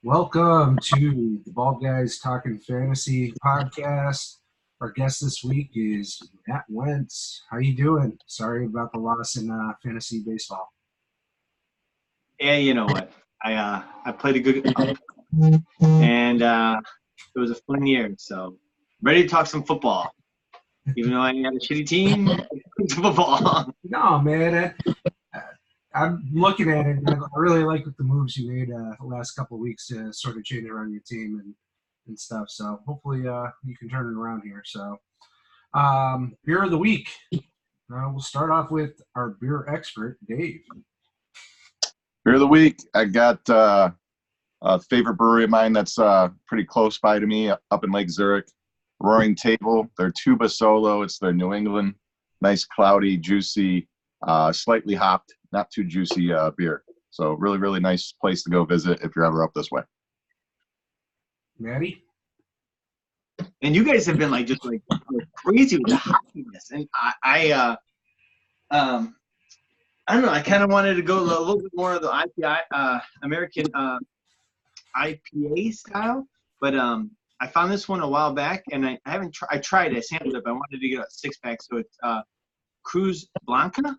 Welcome to the Bald Guys Talking Fantasy podcast. Our guest this week is Matt Wentz. How you doing? Sorry about the loss in fantasy baseball. Yeah, you know what? I played a good and it was a fun year. So ready to talk some football. Even though I had a shitty team, football. No, man. I'm looking at it, and I really like the moves you made the last couple of weeks to sort of change around your team and stuff. So hopefully you can turn it around here. So beer of the week. We'll start off with our beer expert, Dave. Beer of the week. I got a favorite brewery of mine that's pretty close by to me up in Lake Zurich. Roaring Table. Their Tuba Solo. It's their New England. Nice, cloudy, juicy, slightly hopped, not too juicy beer. So really, really nice place to go visit if you're ever up this way. Matty? And you guys have been just crazy with the hoppiness. And I don't know. I kind of wanted to go a little bit more of the IPA, American IPA style, but I found this one a while back, and I haven't tried. I tried it, I sampled it, but I wanted to get a 6-pack. So it's Cruz Blanca,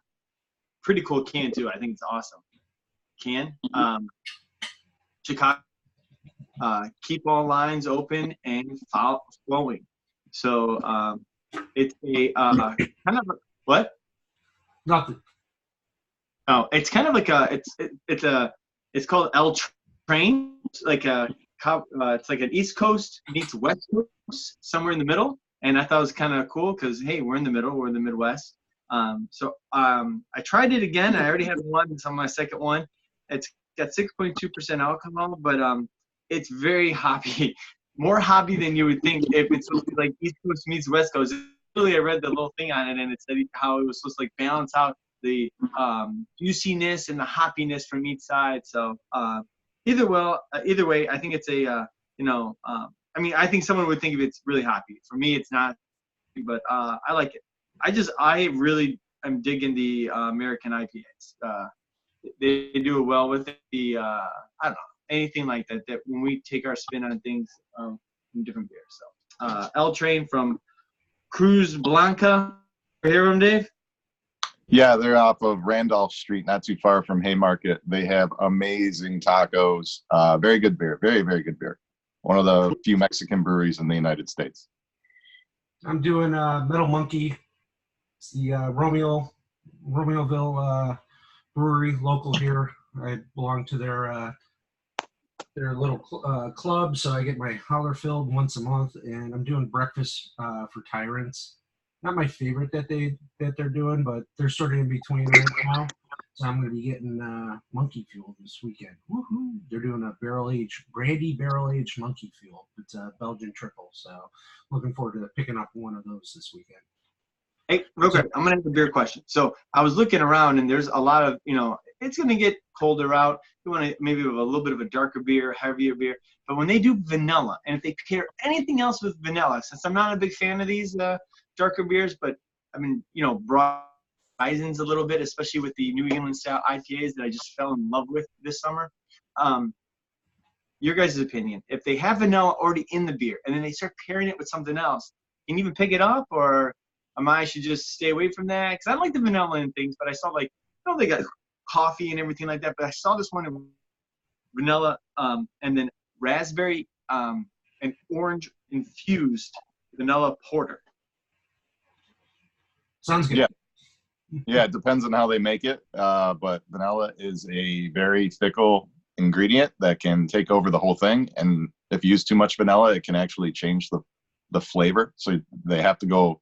pretty cool can too. I think it's awesome. Can Chicago, keep all lines open and flowing. So it's a kind of what? Nothing. Oh, it's kind of like it's called L Train. It's like it's like an East Coast meets West Coast, somewhere in the middle. And I thought it was kind of cool because, hey, we're in the middle. We're in the Midwest. So I tried it again. I already had one. It's on my second one. It's got 6.2% alcohol, but it's very hoppy. More hoppy than you would think if it's supposed to be like East Coast meets West Coast. Really, I read the little thing on it, and it said how it was supposed to balance out the juiciness and the hoppiness from each side. So either way, I think it's a I think someone would think of it's really hoppy. For me, it's not, but I like it. I really am digging the American IPAs. They do it well with the I don't know, anything like that. That when we take our spin on things from different beers. So L Train from Cruz Blanca. Hear them, Dave? Yeah, they're off of Randolph Street, not too far from Haymarket. They have amazing tacos. Very good beer. Very, very good beer. One of the few Mexican breweries in the United States. I'm doing Metal Monkey. It's the Romeoville brewery, local here. I belong to their little club, so I get my howler filled once a month, and I'm doing breakfast for tyrants. Not my favorite that they're doing, but they're sort of in between right now. So I'm going to be getting Monkey Fuel this weekend. Woohoo! They're doing a brandy barrel aged Monkey Fuel. It's a Belgian triple, so looking forward to picking up one of those this weekend. Hey, real quick, I'm going to have a beer question. So I was looking around, and there's a lot of, it's going to get colder out. You want to maybe have a little bit of a darker beer, heavier beer. But when they do vanilla, and if they pair anything else with vanilla, since I'm not a big fan of these darker beers, but I mean, broad horizons a little bit, especially with the New England style IPAs that I just fell in love with this summer. Your guys' opinion, if they have vanilla already in the beer, and then they start pairing it with something else, can you even pick it up, or I should just stay away from that? Because I like the vanilla and things, but I saw they got coffee and everything like that, but I saw this one in vanilla and then raspberry and orange infused vanilla porter. Sounds good. Yeah, it depends on how they make it, but vanilla is a very fickle ingredient that can take over the whole thing, and if you use too much vanilla, it can actually change the flavor, so they have to go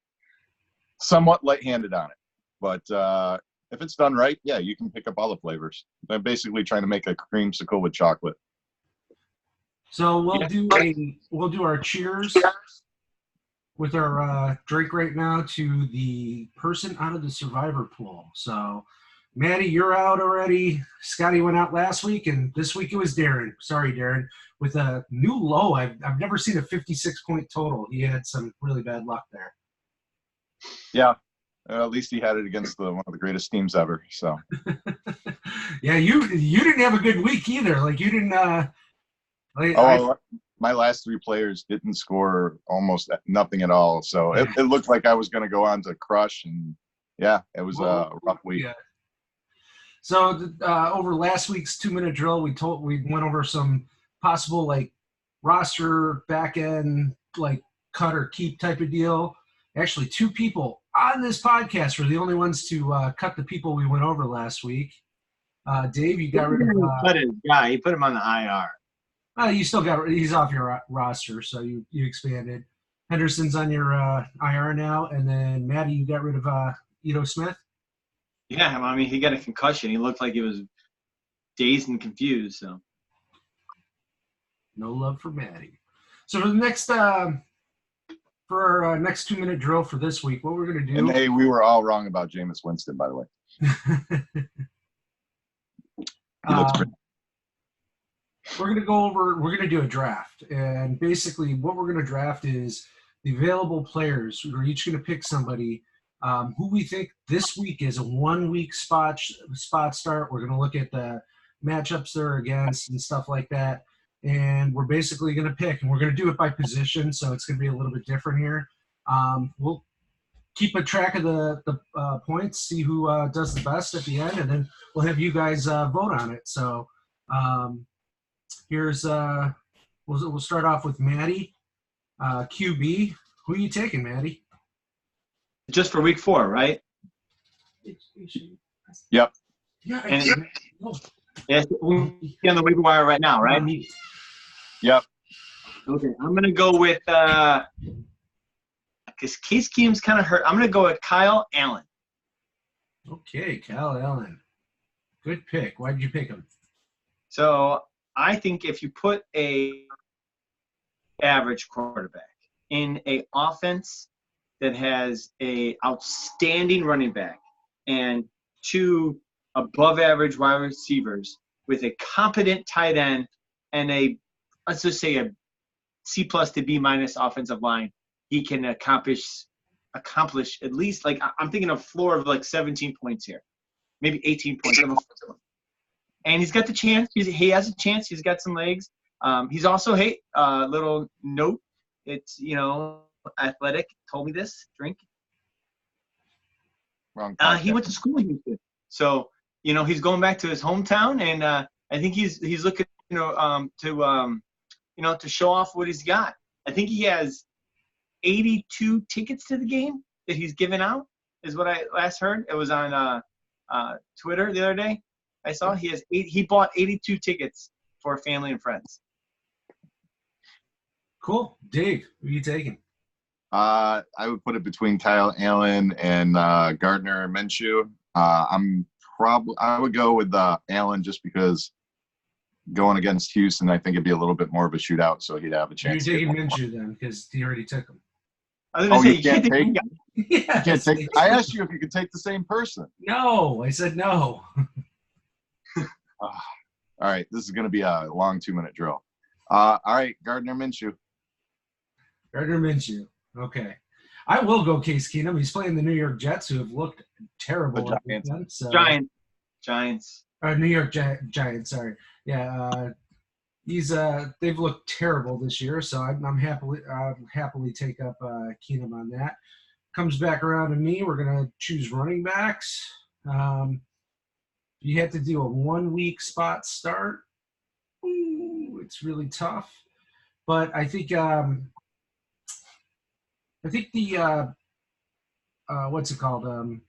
somewhat light-handed on it. But if it's done right, yeah, you can pick up all the flavors. I'm basically trying to make a creamsicle with chocolate. So we'll do our cheers with our drink right now to the person out of the survivor pool. So, Matty, you're out already. Scotty went out last week, and this week it was Darren. Sorry, Darren. With a new low, I've never seen a 56-point total. He had some really bad luck there. Yeah, at least he had it against one of the greatest teams ever. So. Yeah, you didn't have a good week either. You didn't My last 3 players didn't score almost nothing at all. So it looked like I was going to go on to crush. And yeah, it was a rough week. Yeah. So over last week's 2-minute drill, we went over some possible like roster back end, like cut or keep type of deal. Actually, 2 people on this podcast were the only ones to cut the people we went over last week. Dave, you got rid of cut his guy. He put him on the IR. You still he's off your roster, so you expanded. Henderson's on your IR now, and then Matty, you got rid of Ito Smith. Yeah, I mean, he got a concussion. He looked like he was dazed and confused. So, no love for Matty. So for the next for our next 2-minute drill for this week, what we're gonna do. And hey, we were all wrong about Jameis Winston, by the way. He looks great. We're going to do a draft. And basically what we're going to draft is the available players. We're each going to pick somebody who we think this week is a 1-week spot start. We're going to look at the matchups they're against and stuff like that. And we're basically going to pick, and we're going to do it by position. So it's going to be a little bit different here. We'll keep a track of the points, see who does the best at the end, and then we'll have you guys vote on it. So, here's we'll start off with Matty, QB. Who are you taking, Matty? Just for week 4, right? Yep. Yeah. Yes, we're on the waiver wire right now, right? Yep. Okay, I'm gonna go with because Case Keenum's kind of hurt. I'm gonna go with Kyle Allen. Okay, Kyle Allen. Good pick. Why did you pick him? So I think if you put a average quarterback in a offense that has a outstanding running back and 2 above average wide receivers with a competent tight end and let's just say a C+ to B- offensive line, he can accomplish at least, like, I'm thinking a floor of like 17 points here, maybe 18 points. And he's got the chance. He has a chance. He's got some legs. He's also, little note. It's, athletic. Told me this. Drink. Wrong. He went to school in Houston. So, he's going back to his hometown. And I think he's looking, to show off what he's got. I think he has 82 tickets to the game that he's given out, is what I last heard. It was on Twitter the other day. I saw he bought 82 tickets for family and friends. Cool. Dave, who are you taking? I would put it between Kyle Allen and Gardner Minshew. I would go with Allen just because going against Houston, I think it'd be a little bit more of a shootout, so he'd have a chance. You're taking Minshew then because he already took him. You can't take? Yes. You can't take. I asked you if you could take the same person. No, I said no. All right, this is going to be a long 2-minute drill. All right, Gardner Minshew. Gardner Minshew. Okay. I will go Case Keenum. He's playing the New York Jets, who have looked terrible. Giants. New York Giants. Sorry. Yeah. They've looked terrible this year, so I'm happily take up Keenum on that. Comes back around to me. We're gonna choose running backs. You have to do a 1-week spot start. Ooh, it's really tough. But I think the what's it called?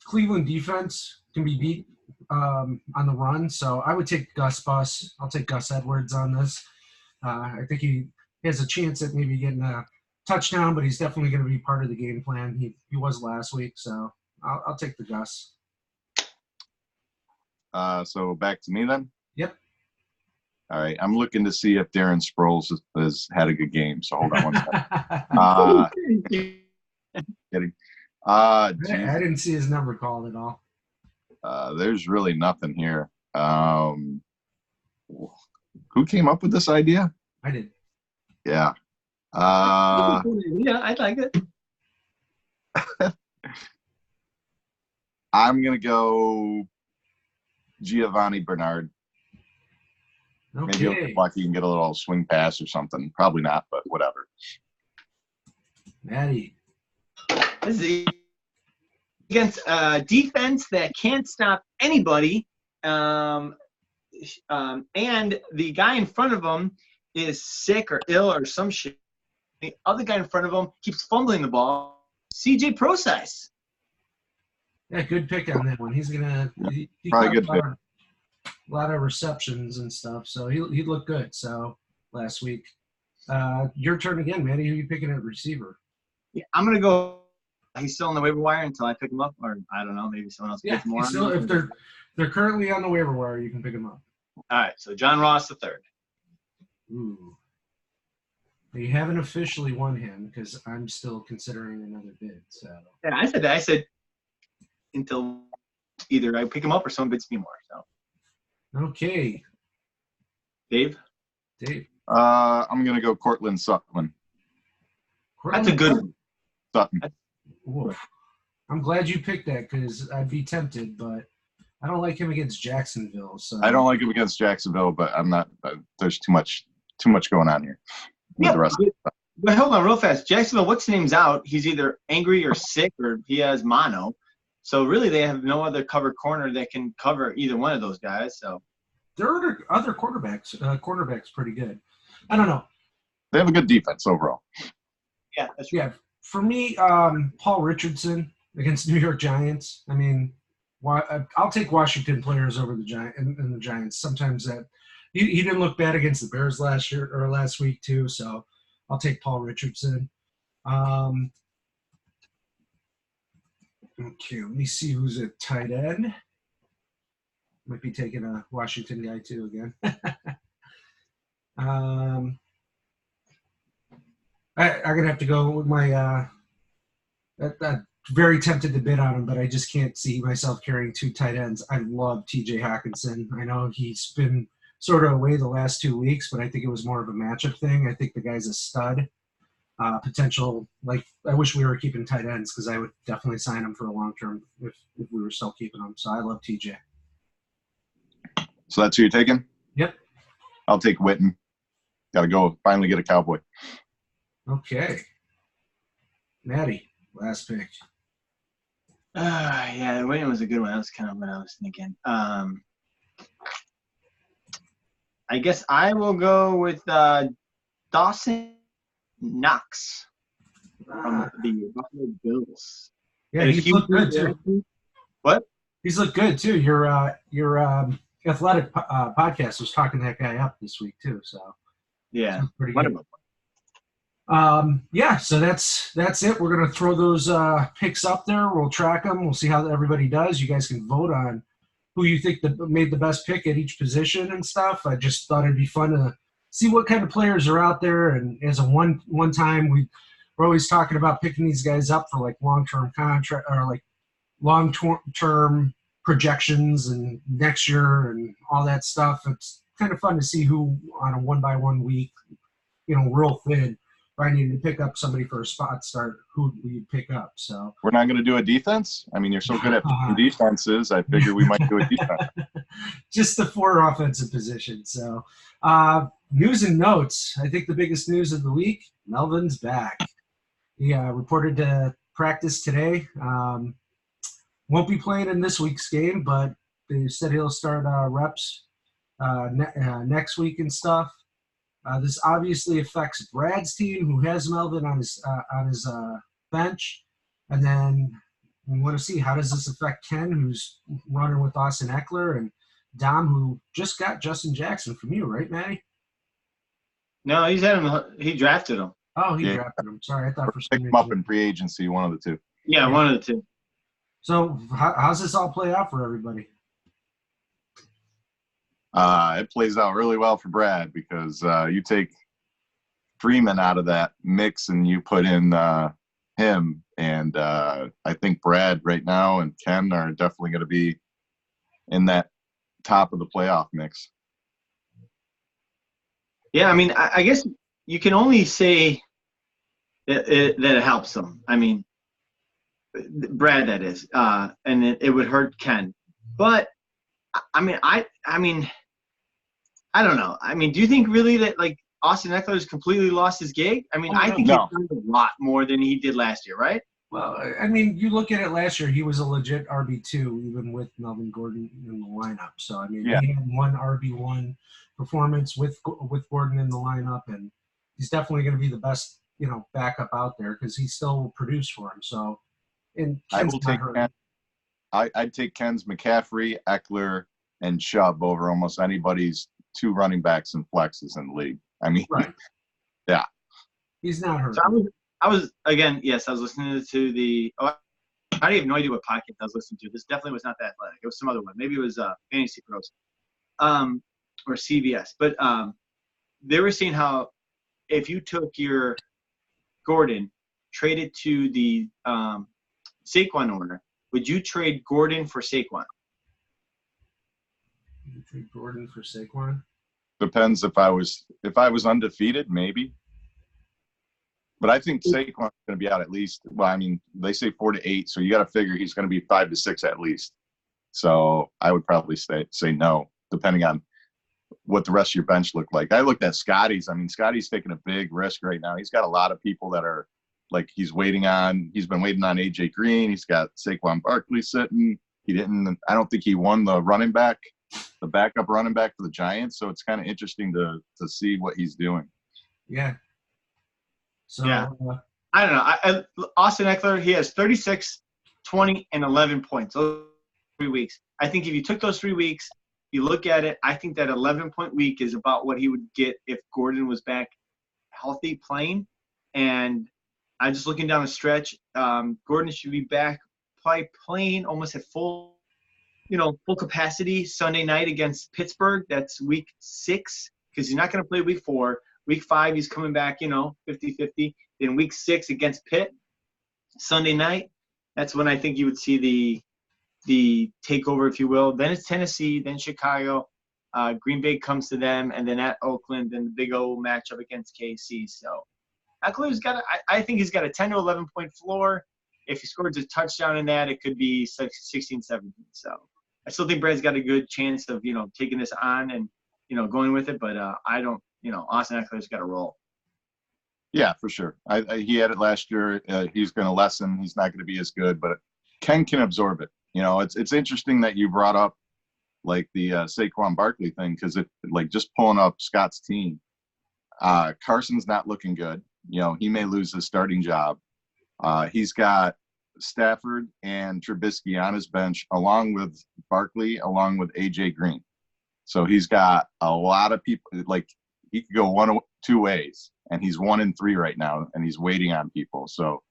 Cleveland defense can be beat on the run. So I would take Gus Bus. I'll take Gus Edwards on this. I think he has a chance at maybe getting a touchdown, but he's definitely going to be part of the game plan. He was last week, so I'll take the Gus. So back to me then? Yep. All right. I'm looking to see if Darren Sproles has had a good game. So hold on one second. Kidding. I didn't see his number called at all. There's really nothing here. Who came up with this idea? I did. Yeah. Yeah, I like it. I'm going to go Giovanni Bernard. Maybe he'll Okay. get lucky and get a little swing pass or something. Probably not, but whatever. Matty. This is against a defense that can't stop anybody. And the guy in front of him is sick or ill or some shit. The other guy in front of him keeps fumbling the ball. CJ Process. Yeah, good pick on that one. He's gonna he Probably caught good a lot of receptions and stuff, so he looked good. So last week, your turn again, Matty. Who are you picking at receiver? Yeah, I'm gonna go. He's still on the waiver wire until I pick him up, or I don't know, maybe someone else Yeah, picks him more. he's still, if they're currently on the waiver wire, you can pick them up. All right, so John Ross the third. Ooh. You haven't officially won him because I'm still considering another bid. So Yeah, I said that. I said until either I pick him up or someone bids me more. So okay, Dave. I'm gonna go Cortland Sutton. That's a good one. Sutton. Oof. I'm glad you picked that because I'd be tempted, but I don't like him against Jacksonville. So I don't like him against Jacksonville, but I'm not. There's too much going on here with Yeah, the rest. but hold on real fast. Jacksonville, what's his name's out. He's either angry or sick or he has mono. So really, they have no other covered corner that can cover either one of those guys. So there are other quarterbacks. Cornerbacks pretty good. I don't know. They have a good defense overall. yeah, that's Yeah, for me, Paul Richardson against New York Giants. I mean, I'll take Washington players over the Giants. Sometimes that he didn't look bad against the Bears last week too. So I'll take Paul Richardson. Okay, let me see who's at tight end. Might be taking a Washington guy too again. I'm gonna have to go with my. Very tempted to bid on him, but I just can't see myself carrying two tight ends. I love T.J. Hawkinson. I know he's been sort of away the last 2 weeks, but I think it was more of a matchup thing. I think the guy's a stud. Potential, like I wish we were keeping tight ends because I would definitely sign him for a long term if we were still keeping him. So I love TJ. So that's who you're taking? Yep. I'll take Witten. Got to go finally get a Cowboy. Okay. Matty, last pick. yeah, William was a good one. That was kind of what I was thinking. I guess I will go with Dawson Knox from the Buffalo Bills. Yeah, he's looked good too. What? He's looked good too. Your athletic podcast was talking that guy up this week too. So yeah, pretty good. Yeah, so that's it. We're gonna throw those picks up there. We'll track them. We'll see how everybody does. You guys can vote on who you think made the best pick at each position and stuff. I just thought it'd be fun to see what kind of players are out there. And as a one time, we're always talking about picking these guys up for like long-term contract or like long-term projections and next year and all that stuff. It's kind of fun to see who on a 1-by-1 week, real thin. If I needed to pick up somebody for a spot start, who would we pick up? So we're not going to do a defense. I mean, you're so good at picking defenses. I figure we might do a defense. Just the 4 offensive positions. So news and notes. I think the biggest news of the week: Melvin's back. He reported to practice today. Won't be playing in this week's game, but they said he'll start reps next week and stuff. This obviously affects Brad's team, who has Melvin on his bench, and then we want to see how does this affect Ken, who's running with Austin Eckler, and Dom, who just got Justin Jackson from you, right, Matty? No, he's had him. He drafted him. Oh, he drafted him. Sorry, I thought for some Pick him up in free agency, one of the two. Yeah, one of the two. So how's this all play out for everybody? It plays out really well for Brad because you take Freeman out of that mix and you put in him. And I think Brad right now and Ken are definitely going to be in that top of the playoff mix. Yeah, I mean, I guess you can only say that it helps them. I mean, Brad, that is. And it would hurt Ken. But, I mean, I don't know. I mean, do you think really that like Austin Eckler's completely lost his gig? I mean, Oh, I no. think No. he's done a lot more than he did last year, right? Well, I mean, you look at it last year, he was a legit RB2, even with Melvin Gordon in the lineup. So, I mean, Yeah. he had one RB1 performance with Gordon in the lineup, and he's definitely going to be the best, backup out there because he still will produce for him. So, and I Ken's will not take hurt. Ken. I'd take Ken's McCaffrey, Eckler, and Chubb over almost anybody's 2 running backs and flexes in the league. I mean, Right. Yeah. He's not hurt. So I was again, yes, I was listening to the. Oh, I have no idea what podcast I was listening to. This definitely was not the Athletic. It was some other one. Maybe it was Fantasy Pros, or CBS. But they were saying how if you took your Gordon, traded to the Saquon owner, would you trade Gordon for Saquon? You trade Gordon for Saquon? depends if I was undefeated, maybe. But I think Saquon's going to be out at least. Well, I mean, they say 4 to 8, so you got to figure he's going to be 5 to 6 at least. So I would probably say no, depending on what the rest of your bench looked like. I looked at Scotty's. I mean, Scotty's taking a big risk right now. He's got a lot of people that are like he's waiting on. He's been waiting on AJ Green. He's got Saquon Barkley sitting. He didn't. I don't think he won the running back, the backup running back for the Giants. So it's kind of interesting to see what he's doing. Yeah. So, Yeah. I don't know. Austin Eckler, he has 36, 20, and 11 points. Those 3 weeks. I think if you took those 3 weeks, you look at it, I think that 11-point week is about what he would get if Gordon was back healthy playing. And I'm just looking down the stretch. Gordon should be back probably playing almost at full capacity Sunday night against Pittsburgh. That's week 6 because he's not going to play week 4. Week 5, he's coming back, 50-50. Then week 6 against Pitt, Sunday night. That's when I think you would see the takeover, if you will. Then it's Tennessee, then Chicago. Green Bay comes to them, and then at Oakland, then the big old matchup against KC. So Eckler's got I think he's got a 10 to 11-point floor. If he scores a touchdown in that, it could be 16, 17. So I still think Brad's got a good chance of, taking this on and, going with it. But I don't, Austin Eckler's got to roll. Yeah, for sure. He had it last year. He's going to lessen. He's not going to be as good, but Ken can absorb it. It's interesting that you brought up like the Saquon Barkley thing because just pulling up Scott's team, Carson's not looking good. He may lose his starting job. He's got Stafford and Trubisky on his bench along with Barkley, along with AJ Green. So he's got a lot of people. Like he could go 1 of 2 ways, and he's 1 in 3 right now, and he's waiting on people. So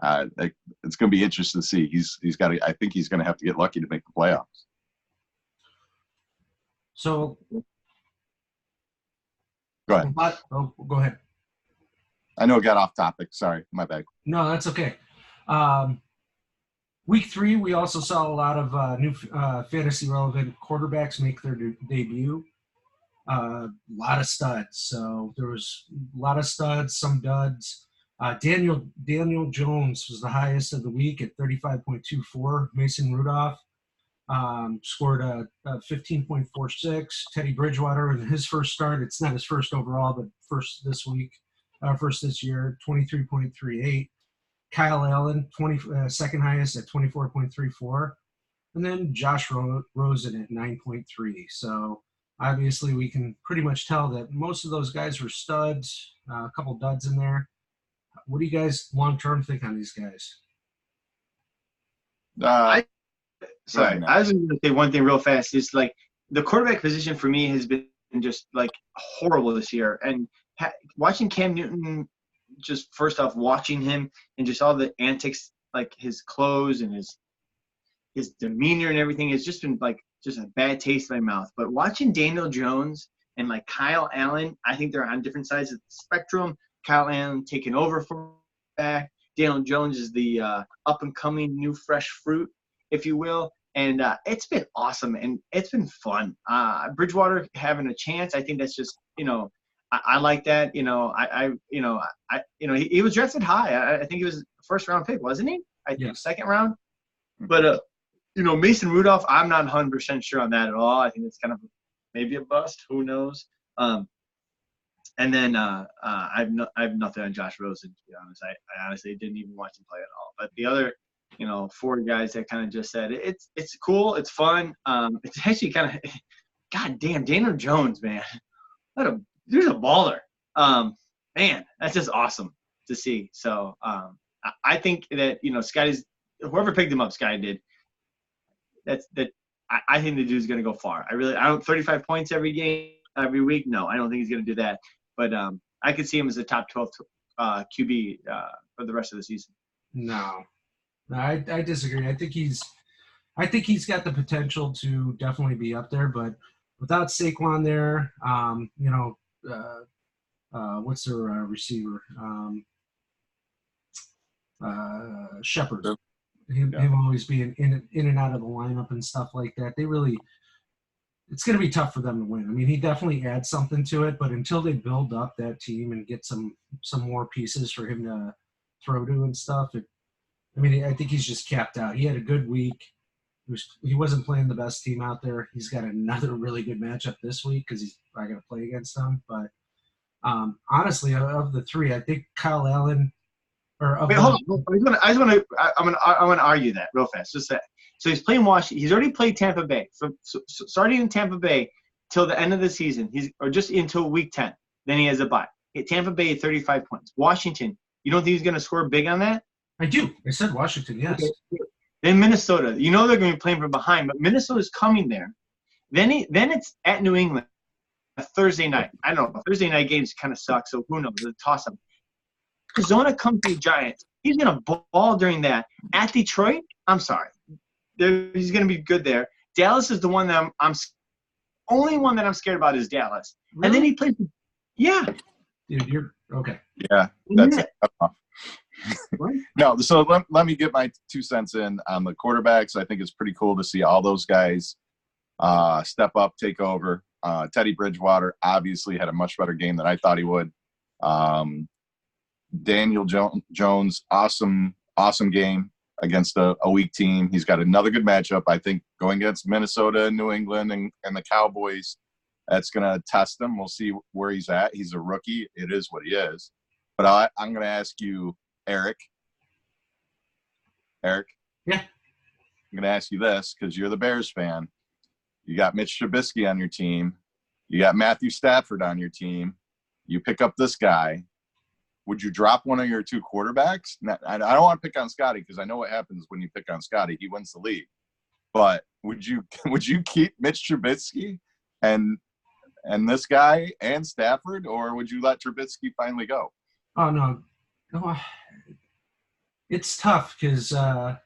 it's going to be interesting to see. He's got. I think he's going to have to get lucky to make the playoffs. So Go ahead. Go ahead. I know it got off topic. Sorry, my bad. No, that's okay. Week 3, we also saw a lot of new fantasy relevant quarterbacks make their debut. A lot of studs. So there was a lot of studs, some duds. Daniel Jones was the highest of the week at 35.24. Mason Rudolph scored a 15.46. Teddy Bridgewater in his first start. It's not his first overall, but first this year, 23.38. Kyle Allen, second highest at 24.34. And then Josh Rosen at 9.3. So obviously we can pretty much tell that most of those guys were studs, a couple duds in there. What do you guys long-term think on these guys? I was going to say one thing real fast. Is like the quarterback position for me has been just like horrible this year. And watching Cam Newton, just first off, watching him and just all the antics, like his clothes and his demeanor and everything, has just been like just a bad taste in my mouth. But watching Daniel Jones and like Kyle Allen, I think they're on different sides of the spectrum. Kyle Allen taking over for back. Daniel Jones is the up-and-coming new fresh fruit, if you will. And it's been awesome, and it's been fun. Bridgewater having a chance, I think that's just, I like that. He was drafted high. I think he was first-round pick, wasn't he? I think second round. But, Mason Rudolph, I'm not 100% sure on that at all. I think it's kind of maybe a bust. Who knows? And then I have nothing on Josh Rosen, to be honest. I honestly didn't even watch him play at all. But the other, 4 guys that kind of just said it's cool, it's fun. It's actually kind of, God damn, Daniel Jones, man, there's a baller. Man, that's just awesome to see. So I think that Scotty's, whoever picked him up, Scotty did. I think the dude's gonna go far. I don't 35 points every game, every week. No, I don't think he's gonna do that. But I could see him as a top 12 QB for the rest of the season. No, I disagree. I think he's got the potential to definitely be up there, but without Saquon there, what's their receiver? Shepard. Him always being in and out of the lineup and stuff like that. It's going to be tough for them to win. I mean, he definitely adds something to it, but until they build up that team and get some more pieces for him to throw to and stuff, I think he's just capped out. He had a good week. He wasn't playing the best team out there. He's got another really good matchup this week because he's probably going to play against them. But honestly, of the three, I think Kyle Allen. Wait, hold on. I want to argue that real fast. Just that. So he's playing Washington. He's already played Tampa Bay. So starting in Tampa Bay till the end of the season, or just until week 10. Then he has a bye. Tampa Bay 35 points. Washington, you don't think he's going to score big on that? I do. I said Washington, yes. Okay. Then Minnesota. They're going to be playing from behind, but Minnesota's coming there. Then it's at New England, a Thursday night. I don't know. Thursday night games kind of suck, so who knows? It's a toss-up. Arizona comes to the Giants. He's going to ball during that. At Detroit, I'm sorry. He's going to be good there. Dallas is the one that only one that I'm scared about is Dallas. Really? And then he plays – yeah. Dude, you're – okay. Yeah, that's tough. No, so let me get my 2 cents in on the quarterbacks. I think it's pretty cool to see all those guys step up, take over. Teddy Bridgewater obviously had a much better game than I thought he would. Daniel Jones, awesome game against a weak team. He's got another good matchup, I think, going against Minnesota, New England, and the Cowboys. That's going to test him. We'll see where he's at. He's a rookie. It is what he is. But I'm going to ask you, Eric. Yeah. I'm going to ask you this because you're the Bears fan. You got Mitch Trubisky on your team. You got Matthew Stafford on your team. You pick up this guy. Would you drop one of your 2 quarterbacks? I don't want to pick on Scotty because I know what happens when you pick on Scotty. He wins the league. But would you keep Mitch Trubisky and this guy and Stafford, or would you let Trubisky finally go? Oh, no. It's tough because I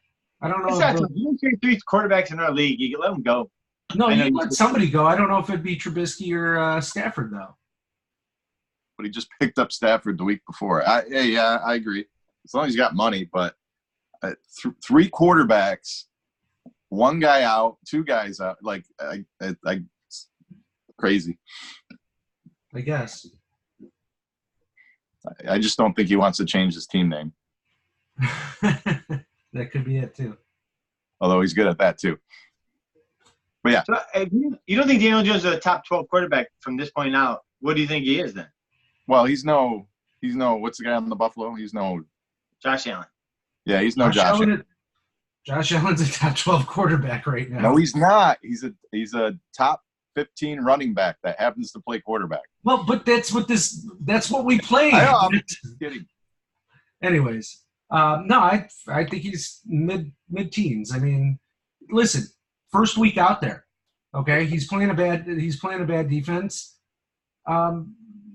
don't know. You can 3 quarterbacks in our league. You can let them go. No, you can let somebody go. I don't know if it'd be Trubisky or Stafford, though. But he just picked up Stafford the week before. I agree. As long as you got money, but 3 quarterbacks, 1 guy out, 2 guys out, crazy. I guess. I just don't think he wants to change his team name. That could be it too. Although he's good at that too. But yeah. So, you don't think Daniel Jones is a top 12 quarterback from this point out? What do you think he is then? Well, he's no what's the guy on the Buffalo? He's no Josh Allen. Yeah, he's no Josh Allen. Josh Allen's a top 12 quarterback right now. No, he's not. He's a top 15 running back that happens to play quarterback. Well, but that's what we play. I know, I'm just kidding. Anyways, no, I think he's mid-teens. I mean, listen, first week out there, okay? He's playing a bad defense.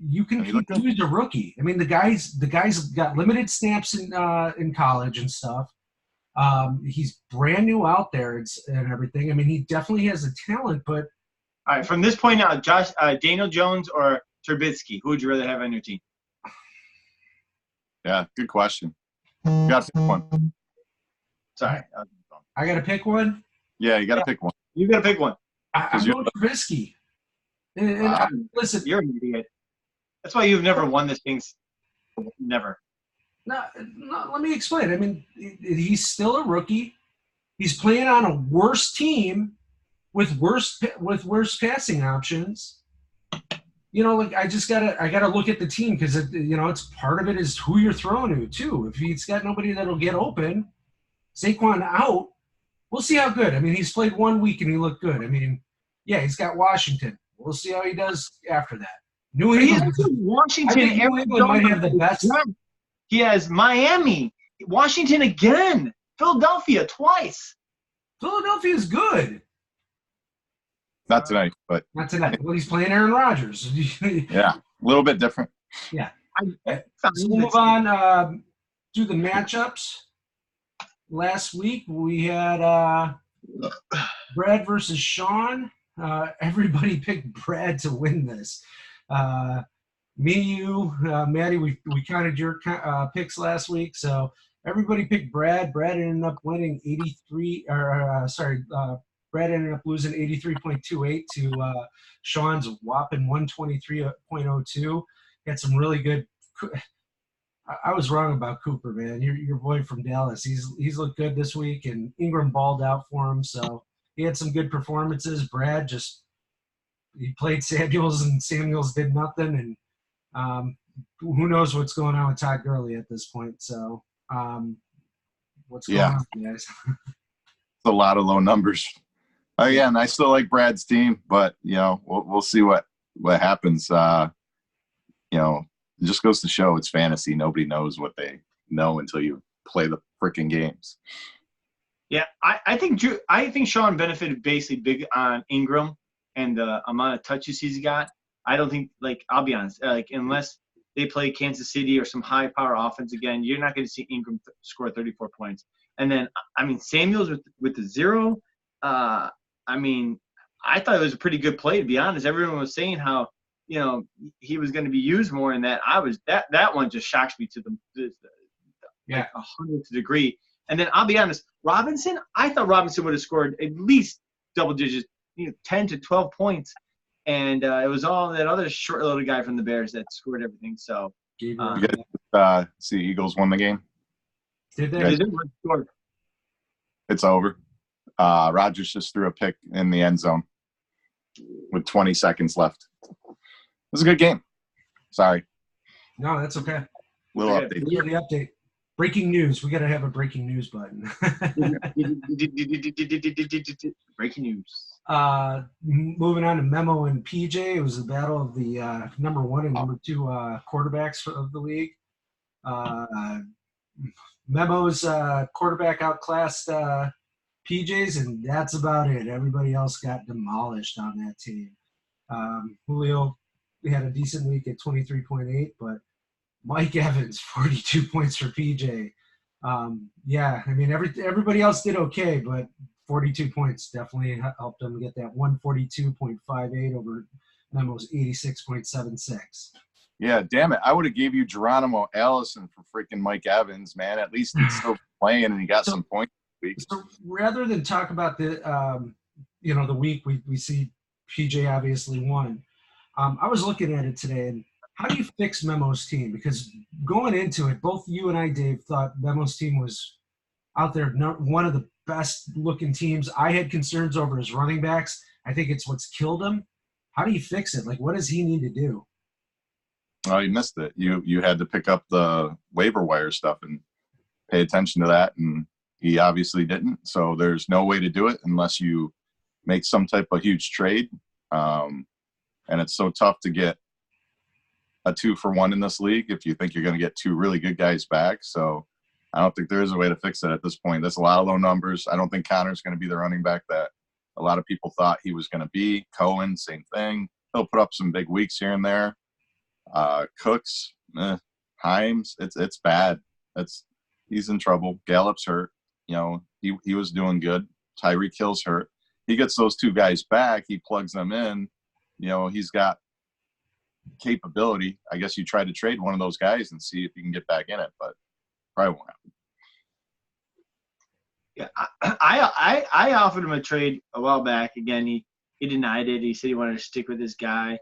You can use a rookie. I mean, the guy's got limited snaps in college and stuff. He's brand new out there and everything. I mean, he definitely has a talent, but all right, from this point out, Daniel Jones or Trubisky, who would you rather have on your team? Yeah, good question. You got to pick one. Sorry. I got to pick one? Yeah, you got to pick one. You got to pick one. I'm going Trubisky. And listen. You're an idiot. That's why you've never won this thing. Never. No, let me explain. I mean, he's still a rookie. He's playing on a worse team. with worse passing options. Like I gotta look at the team because it's part of it is who you're throwing to too. If he's got nobody that'll get open, Saquon out, we'll see how good. I mean, he's played 1 week and he looked good. I mean, yeah, he's got Washington. We'll see how he does after that. New England. Washington. I think New England might have the best. He has Miami, Washington again, Philadelphia twice. Philadelphia's good. Not tonight, but Not tonight. Well, he's playing Aaron Rodgers. yeah, a little bit different. Yeah. So we'll move on to the matchups. Last week we had Brad versus Sean. Everybody picked Brad to win this. Me, you, Matty, we counted your picks last week, so everybody picked Brad. Brad ended up winning 83, Brad ended up losing 83.28 to Sean's whopping 123.02. Had some really good. I was wrong about Cooper, man. Your boy from Dallas. He's looked good this week, and Ingram balled out for him, so he had some good performances. Brad he played Samuels, and Samuels did nothing, and who knows what's going on with Todd Gurley at this point. So what's going on, guys? It's a lot of low numbers. Again, I still like Brad's team, but we'll see what happens. It just goes to show it's fantasy. Nobody knows what they know until you play the freaking games. Yeah, I think Sean benefited basically big on Ingram and the amount of touches he's got. I don't think, I'll be honest, unless they play Kansas City or some high-power offense again, you're not going to see Ingram score 34 points. And then, Samuels with the 0, I thought it was a pretty good play, to be honest. Everyone was saying how, he was going to be used more in that. That one just shocks me to the 100th degree. And then I'll be honest, Robinson, I thought Robinson would have scored at least double digits, 10 to 12 points. And it was all that other short little guy from the Bears that scored everything. So you guys see Eagles won the game? Did they? They did score. It's over. Rodgers just threw a pick in the end zone with 20 seconds left. It was a good game. Sorry. No, that's okay. Little update. Here's the update. Breaking news. We got to have a breaking news button. Breaking news. Moving on to Memo and PJ. It was the battle of the number 1 and number 2 quarterbacks of the league. Memo's quarterback outclassed PJ's, and that's about it. Everybody else got demolished on that team. Julio had a decent week at 23.8, but Mike Evans, 42 points for PJ. Everybody else did okay, but 42 points definitely helped them get that 142.58 over Memo's 86.76. Yeah, damn it. I would have gave you Geronimo Allison for freaking Mike Evans, man. At least he's still playing and he got some points. So rather than talk about the week we see PJ obviously won, I was looking at it today, and how do you fix Memo's team? Because going into it, both you and I, Dave, thought Memo's team was out there one of the best looking teams. I had concerns over his running backs. I think it's what's killed him. How do you fix it? What does he need to do? Oh, you missed it. You had to pick up the waiver wire stuff and pay attention to that, and he obviously didn't. So there's no way to do it unless you make some type of huge trade. And it's so tough to get a 2-for-1 in this league if you think you're going to get 2 really good guys back. So I don't think there is a way to fix it at this point. There's a lot of low numbers. I don't think Connor's going to be the running back that a lot of people thought he was going to be. Cohen, same thing. He'll put up some big weeks here and there. Cooks, Himes, it's bad. He's in trouble. Gallup's hurt. He was doing good. Tyreek Hill's hurt. He gets those 2 guys back. He plugs them in. He's got capability. I guess you try to trade one of those guys and see if you can get back in it, but probably won't happen. Yeah, I offered him a trade a while back. Again, he denied it. He said he wanted to stick with this guy.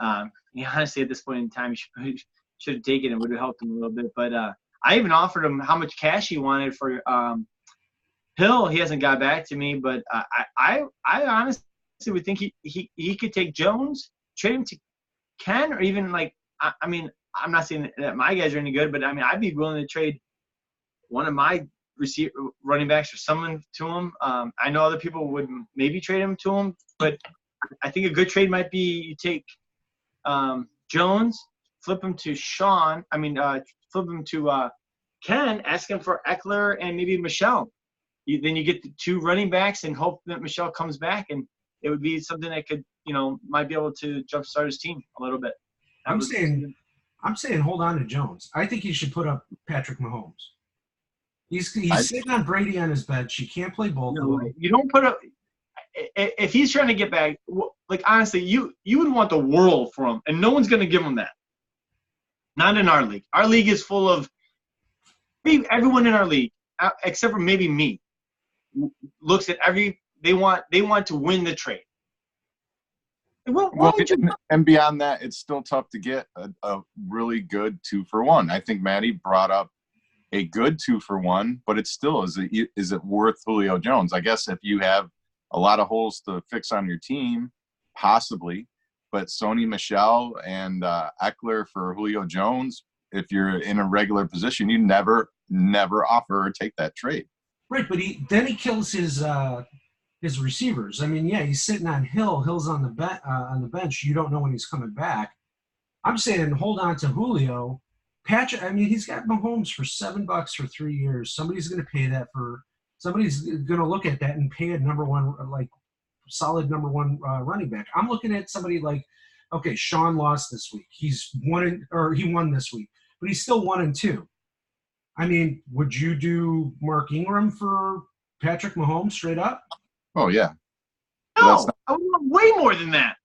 Honestly, at this point in time, he should have taken it. Would have helped him a little bit. But I even offered him how much cash he wanted for Hill. He hasn't got back to me, but I honestly would think he could take Jones, trade him to Ken, or even like I mean, I'm not saying that my guys are any good, but I mean, I'd be willing to trade one of my running backs or someone to him. I know other people would maybe trade him to him, but I think a good trade might be you take Jones, flip him to Sean. I mean, flip him to Ken, ask him for Eckler and maybe Michelle. Then you get the 2 running backs and hope that Michelle comes back, and it would be something that could, might be able to jumpstart his team a little bit. I'm saying hold on to Jones. I think he should put up Patrick Mahomes. He's sitting on Brady on his bench. He can't play both of them. You don't put up if he's trying to get back. Like honestly, you would want the world for him, and no one's going to give him that. Not in our league. Our league is full of everyone in our league, except for maybe me, looks at they want to win the trade. And beyond that, it's still tough to get a really good 2-for-1. I think Matty brought up a good 2-for-1, but it still is it worth Julio Jones? I guess if you have a lot of holes to fix on your team, possibly. But Sony Michel and Eckler for Julio Jones, if you're in a regular position, you never offer or take that trade. Right, but then he kills his receivers. I mean, yeah, he's sitting on Hill. Hill's on the bench. You don't know when he's coming back. I'm saying hold on to Julio. Patrick, I mean, he's got Mahomes for $7 for 3 years. Somebody's going to pay that for. Somebody's going to look at that and pay a number one, like solid number one running back. I'm looking at somebody like, okay, Sean lost this week. He won this week, but he's still 1-2. I mean, would you do Mark Ingram for Patrick Mahomes straight up? Oh yeah. No, I would want way more than that.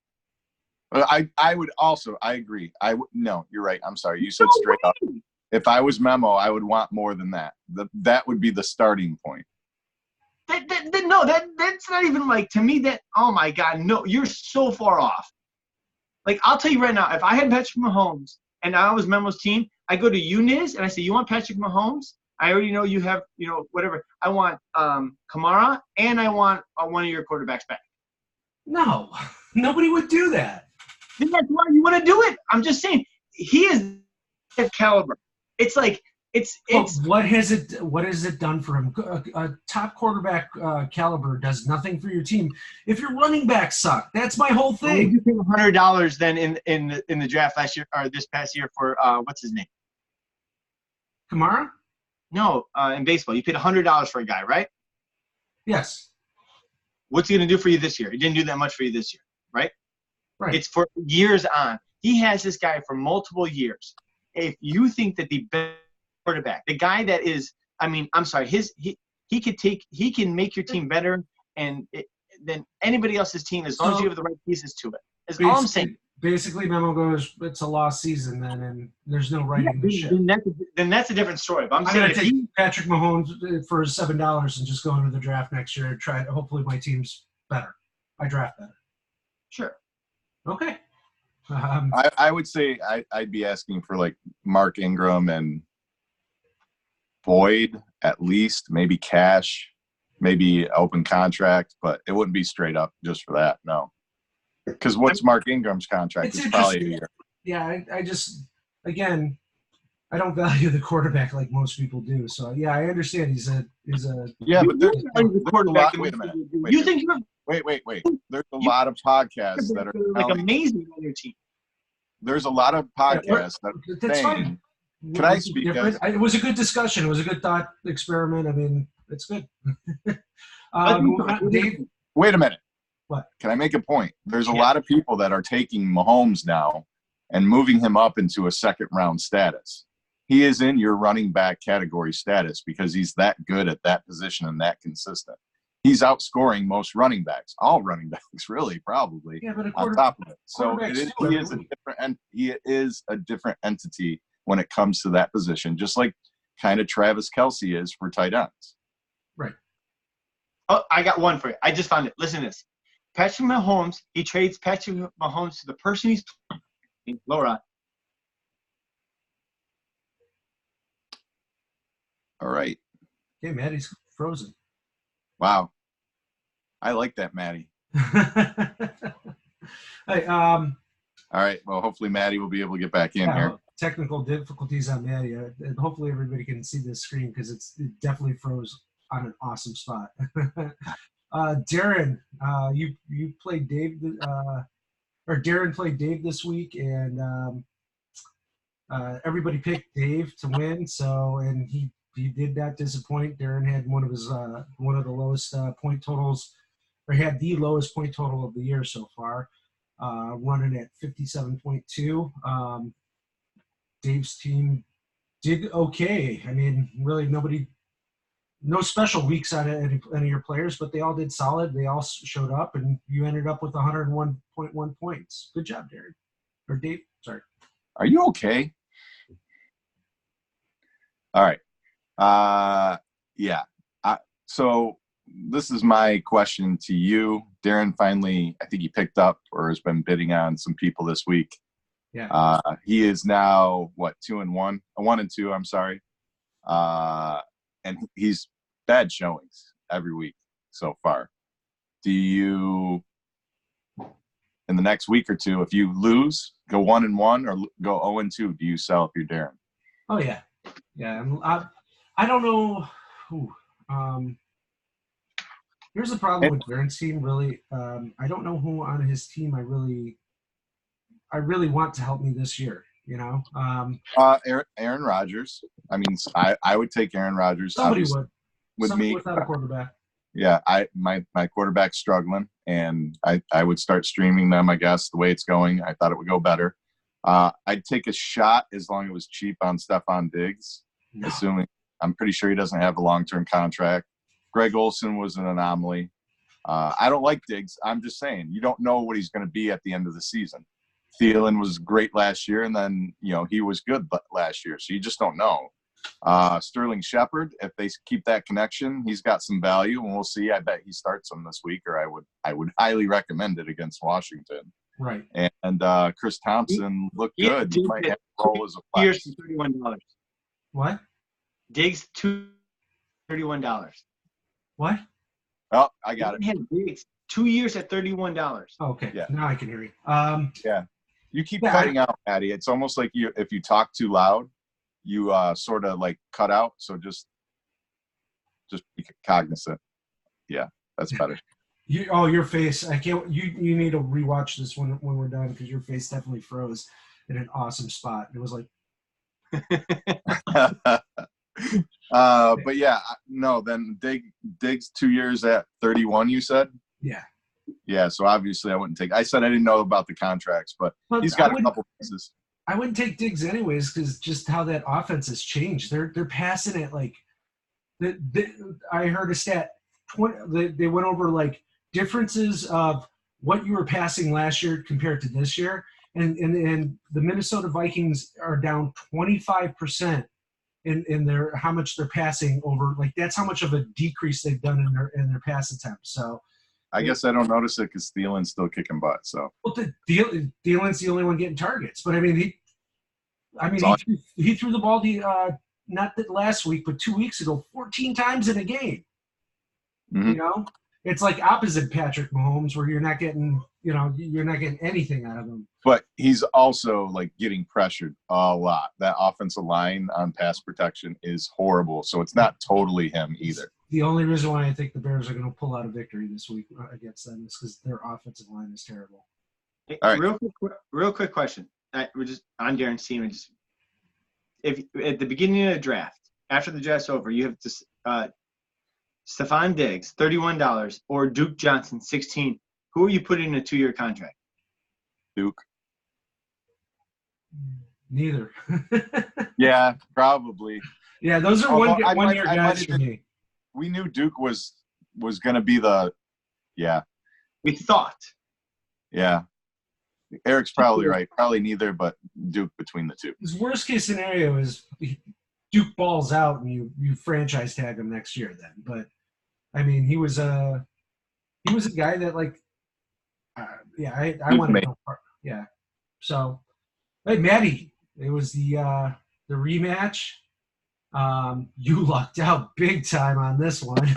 I would also. I agree. No, you're right. I'm sorry. You said straight up. If I was Memo, I would want more than that. That would be the starting point. That's not even like to me. That oh my God, no, you're so far off. Like I'll tell you right now, if I had Patrick Mahomes and I was Memo's team, I go to you, Niz, and I say, you want Patrick Mahomes? I already know you have, whatever. I want Kamara and I want one of your quarterbacks back. No, nobody would do that. Then that's why you want to do it. I'm just saying, he is that caliber. It's like it's. What has it done for him? A top quarterback caliber does nothing for your team if your running backs suck. That's my whole thing. You paid $100 then in the draft last year or this past year for what's his name? Kamara? No, in baseball, you paid $100 for a guy, right? Yes. What's he going to do for you this year? He didn't do that much for you this year, right? Right. It's for years on. He has this guy for multiple years. If you think that the best quarterback, the guy that is, I mean, I'm sorry, he can make your team better than anybody else's team as long as you have the right pieces to it. That's all I'm saying. Basically, Memo goes, it's a lost season then, and there's no righting the ship. Then that's a different story. But I'm going to take Patrick Mahomes for $7 and just go into the draft next year and try to, hopefully my team's better. I draft better. Sure. Okay. I would say I'd be asking for like Mark Ingram and Boyd at least, maybe cash, maybe open contract, but it wouldn't be straight up just for that. No. Because what's Mark Ingram's contract? It's probably a year. Yeah, I just, again, I don't value the quarterback like most people do. So, yeah, I understand he's a yeah, but there's the quarterback. Wait a minute. You think you're Wait. There's a lot of podcasts that are like amazing on your team. There's a lot of podcasts that are that's saying, fine. Can I speak? It was a good discussion. It was a good thought experiment. I mean, it's good. Dave, wait a minute. What? Can I make a point? There's a lot of people that are taking Mahomes now and moving him up into a second-round status. He is in your running back category status because he's that good at that position and that consistent. He's outscoring most running backs, all running backs, really, probably. Yeah, but on top of it. So he is a different entity when it comes to that position, just like kind of Travis Kelce is for tight ends. Right. Oh, I got one for you. I just found it. Listen to this. Patrick Mahomes, he trades Patrick Mahomes to the person he's playing, Laura. All right. Okay, Matty's frozen. Wow. I like that, Matty. Hey, All right. Well, hopefully Matty will be able to get back in yeah, here. technical difficulties on Matty. And hopefully everybody can see this screen because it definitely froze on an awesome spot. Darren, you played Dave, or Darren played Dave this week, and everybody picked Dave to win. So, and he did not disappoint. Darren had one of the lowest point totals, or had the lowest point total of the year so far, running at 57.2. Dave's team did okay. I mean, really no special weeks out of any of your players, but they all did solid. They all showed up, and you ended up with 101.1 points. Good job, Darren. Or Dave, sorry. Are you okay? All right. Yeah. So this is my question to you. Darren finally, I think he picked up or has been bidding on some people this week. Yeah. He is now, what, 2-1? 1-2, I'm sorry. And he's bad showings every week so far. Do you, in the next week or two, if you lose, go 1-1 or go 0-2, do you sell if you're Darren? Oh, yeah. Yeah. I don't know who. Here's the problem with Darren's team, really. I don't know who on his team I really want to help me this year, you know? Aaron Rodgers. I mean, I would take Aaron Rodgers. Somebody would. With somebody me, without a quarterback. Yeah, my quarterback's struggling, and I would start streaming them, I guess, the way it's going. I thought it would go better. I'd take a shot as long as it was cheap on Stephon Diggs, assuming I'm pretty sure he doesn't have a long-term contract. Greg Olsen was an anomaly. I don't like Diggs. I'm just saying, you don't know what he's going to be at the end of the season. Thielen was great last year, and then, he was good last year, so you just don't know. Sterling Shepard, if they keep that connection, he's got some value, and we'll see. I bet he starts him this week, or I would highly recommend it against Washington. Right. And Chris Thompson looked good. He might have a role as a flex. $31. What? Diggs $31. What? Oh, I got it. Diggs 2 years at $31. Oh, okay. Yeah. Now I can hear you. Yeah. You keep cutting out, Matty. It's almost like if you talk too loud, you sort of like cut out. So just be cognizant. Yeah, that's better. Your face. I can't. You need to rewatch this when we're done, because your face definitely froze in an awesome spot. It was like. But yeah, no. Then Diggs 2 years at 31. You said. Yeah. Yeah. So obviously I wouldn't take. I said I didn't know about the contracts, but he's got a couple pieces. I wouldn't take Diggs anyways, because just how that offense has changed. They're passing it like. I heard a stat. They went over like differences of what you were passing last year compared to this year, and the Minnesota Vikings are down 25% in their how much they're passing over. Like that's how much of a decrease they've done in their pass attempts. So. I guess I don't notice it because Thielen's still kicking butt. So. Well, Thielen's the only one getting targets, but I mean he threw the ball not that last week, but 2 weeks ago, 14 times in a game. Mm-hmm. It's like opposite Patrick Mahomes, where you're not getting anything out of him. But he's also like getting pressured a lot. That offensive line on pass protection is horrible. So it's not totally him either. The only reason why I think the Bears are going to pull out a victory this week against them is because their offensive line is terrible. Hey, all right. Real quick question. We're just on Darren's team. If at the beginning of the draft, after the draft's over, you have Stephon Diggs, $31, or Duke Johnson, $16. Who are you putting in a 2-year contract? Duke. Neither. Yeah, probably. Yeah, those are one-year guys for me. We knew Duke was going to be the – yeah. We thought. Yeah. Eric's probably right. Probably neither, but Duke between the two. His worst-case scenario is Duke balls out and you franchise tag him next year then. But, I mean, he was a guy that, like – I want to know. Yeah. So, hey, Matty, it was the rematch. You lucked out big time on this one.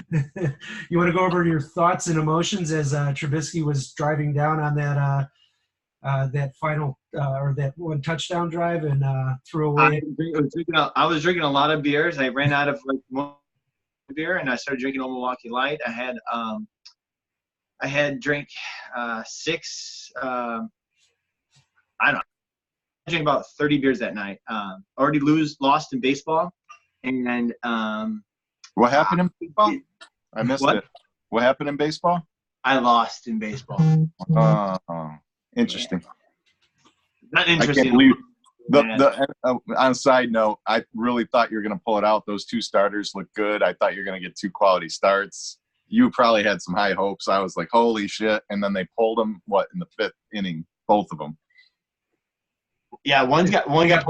You want to go over your thoughts and emotions as Trubisky was driving down on that final or that one touchdown drive and threw away? I was drinking a lot of beers. I ran out of like one beer, and I started drinking Old Milwaukee Light. I had drank 6. I don't know. I drank about 30 beers that night. Already lost in baseball, and What happened in baseball? I missed What? it. What happened in baseball? I lost in baseball. Interesting. Not I interesting. can't believe on a side note, I really thought you were going to pull it out. Those 2 starters look good. I thought you were going to get 2 quality starts. You probably had some high hopes. I was like, holy shit. And then they pulled them, in the 5th inning, both of them. Yeah, one got blown up.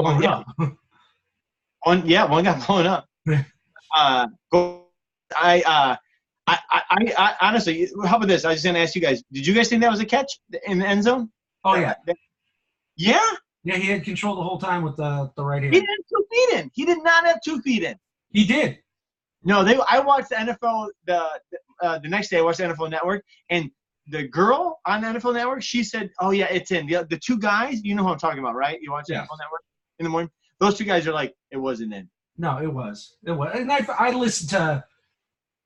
One got blown up. I honestly, how about this? I was just gonna ask you guys. Did you guys think that was a catch in the end zone? Oh yeah. Yeah. Yeah, he had control the whole time with the right hand. He didn't have 2 feet in. He did not have 2 feet in. He did. No, I watched the NFL the next day. I watched the NFL Network, and the girl on the NFL Network, she said, "Oh yeah, it's in." The 2 guys, you know who I'm talking about, right? You watch the NFL Network in the morning. Those 2 guys are like, it wasn't in. No, it was. It was. And I listened to